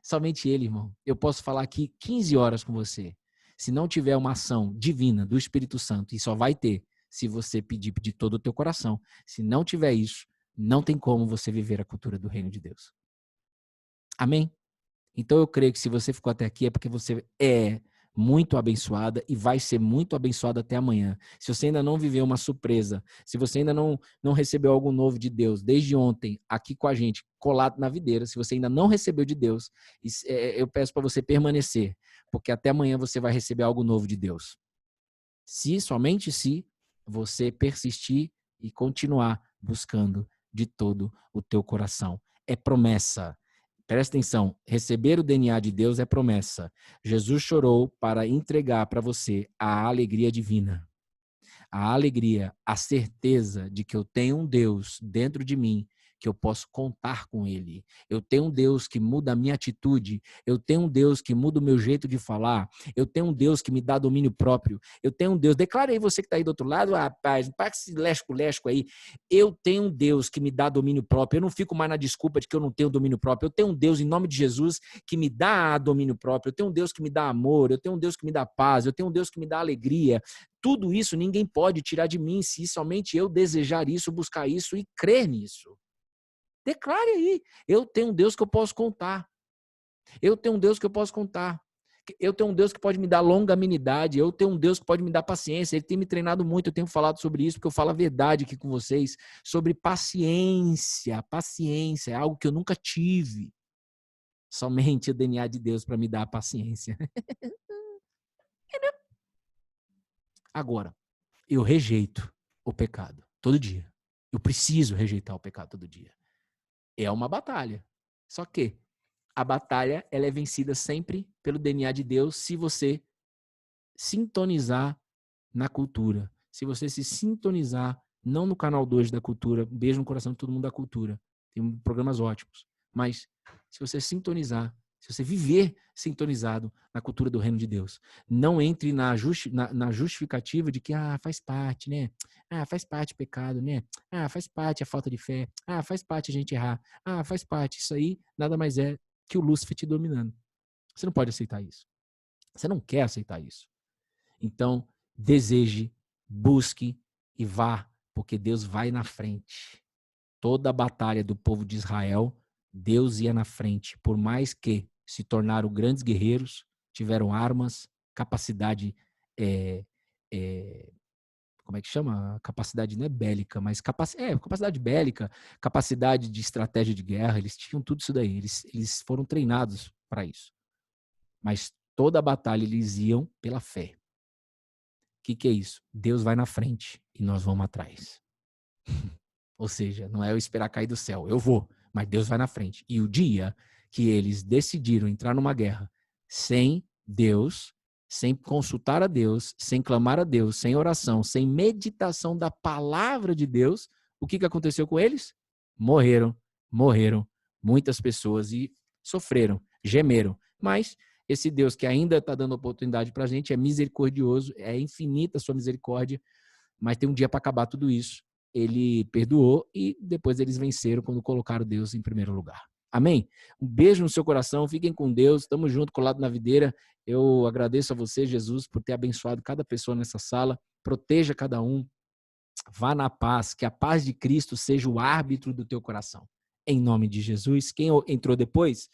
Somente ele, irmão. Eu posso falar aqui 15 horas com você. se não tiver uma ação divina do Espírito Santo, e só vai ter se você pedir de todo o teu coração, se não tiver isso, não tem como você viver a cultura do reino de Deus. Amém? Então eu creio que se você ficou até aqui é porque você é muito abençoada e vai ser muito abençoada até amanhã. Se você ainda não viveu uma surpresa, se você ainda não recebeu algo novo de Deus desde ontem aqui com a gente, colado na videira, se você ainda não recebeu de Deus, eu peço para você permanecer, porque até amanhã você vai receber algo novo de Deus. Somente se você persistir e continuar buscando de todo o teu coração. É promessa. Presta atenção, receber o DNA de Deus é promessa. Jesus chorou para entregar para você a alegria divina. A alegria, a certeza de que eu tenho um Deus dentro de mim, que eu posso contar com ele. Eu tenho um Deus que muda a minha atitude. Eu tenho um Deus que muda o meu jeito de falar. Eu tenho um Deus que me dá domínio próprio. Eu tenho um Deus, declara aí você que está aí do outro lado, rapaz, não paga esse lesco-lesco aí. Eu tenho um Deus que me dá domínio próprio. Eu não fico mais na desculpa de que eu não tenho domínio próprio. Eu tenho um Deus, em nome de Jesus, que me dá domínio próprio. Eu tenho um Deus que me dá amor. Eu tenho um Deus que me dá paz. Eu tenho um Deus que me dá alegria. Tudo isso ninguém pode tirar de mim se somente eu desejar isso, buscar isso e crer nisso. Declare aí. Eu tenho um Deus que eu posso contar. Eu tenho um Deus que eu posso contar. Eu tenho um Deus que pode me dar longanimidade. Eu tenho um Deus que pode me dar paciência. Ele tem me treinado muito. Eu tenho falado sobre isso, porque eu falo a verdade aqui com vocês. Sobre paciência. Paciência é algo que eu nunca tive. Somente o DNA de Deus para me dar a paciência. Agora, eu rejeito o pecado todo dia. Eu preciso rejeitar o pecado todo dia. É uma batalha. Só que a batalha ela é vencida sempre pelo DNA de Deus se você sintonizar na cultura. Se você se sintonizar, não no canal 2 da cultura, beijo no coração de todo mundo da cultura. Tem programas ótimos. Mas se você sintonizar, se você viver sintonizado na cultura do reino de Deus, não entre na justificativa de que faz parte, né? Faz parte o pecado, né? Faz parte a falta de fé. Faz parte a gente errar. Faz parte. Isso aí nada mais é que o Lúcifer te dominando. Você não pode aceitar isso. Você não quer aceitar isso. Então, deseje, busque e vá, porque Deus vai na frente. Toda a batalha do povo de Israel, Deus ia na frente, por mais que se tornaram grandes guerreiros, tiveram armas, capacidade, como é que chama? Capacidade não é bélica, mas capacidade bélica, capacidade de estratégia de guerra, eles tinham tudo isso daí, eles foram treinados para isso. Mas toda a batalha eles iam pela fé. O que é isso? Deus vai na frente e nós vamos atrás. Ou seja, não é eu esperar cair do céu. Eu vou, mas Deus vai na frente. E o dia que eles decidiram entrar numa guerra sem Deus, sem consultar a Deus, sem clamar a Deus, sem oração, sem meditação da palavra de Deus, o que aconteceu com eles? Morreram muitas pessoas e sofreram, gemeram. Mas esse Deus que ainda está dando oportunidade para a gente é misericordioso, é infinita a sua misericórdia, mas tem um dia para acabar tudo isso. Ele perdoou e depois eles venceram quando colocaram Deus em primeiro lugar. Amém? Um beijo no seu coração, fiquem com Deus, estamos juntos, colado na videira. Eu agradeço a você, Jesus, por ter abençoado cada pessoa nessa sala, proteja cada um, vá na paz, que a paz de Cristo seja o árbitro do teu coração. Em nome de Jesus. Quem entrou depois,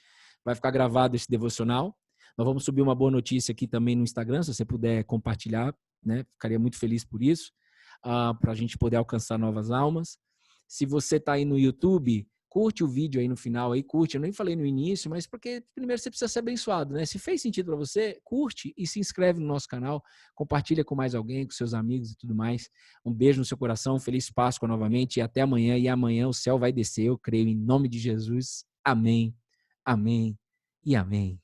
vai ficar gravado esse devocional. Nós vamos subir uma boa notícia aqui também no Instagram, se você puder compartilhar, né? Ficaria muito feliz por isso. Para a gente poder alcançar novas almas. Se você está aí no YouTube, curte o vídeo aí no final, aí curte. Eu nem falei no início, mas porque primeiro você precisa ser abençoado, né? Se fez sentido para você, curte e se inscreve no nosso canal, compartilha com mais alguém, com seus amigos e tudo mais. Um beijo no seu coração, feliz Páscoa novamente e até amanhã. E amanhã o céu vai descer, eu creio, em nome de Jesus. Amém, amém e amém.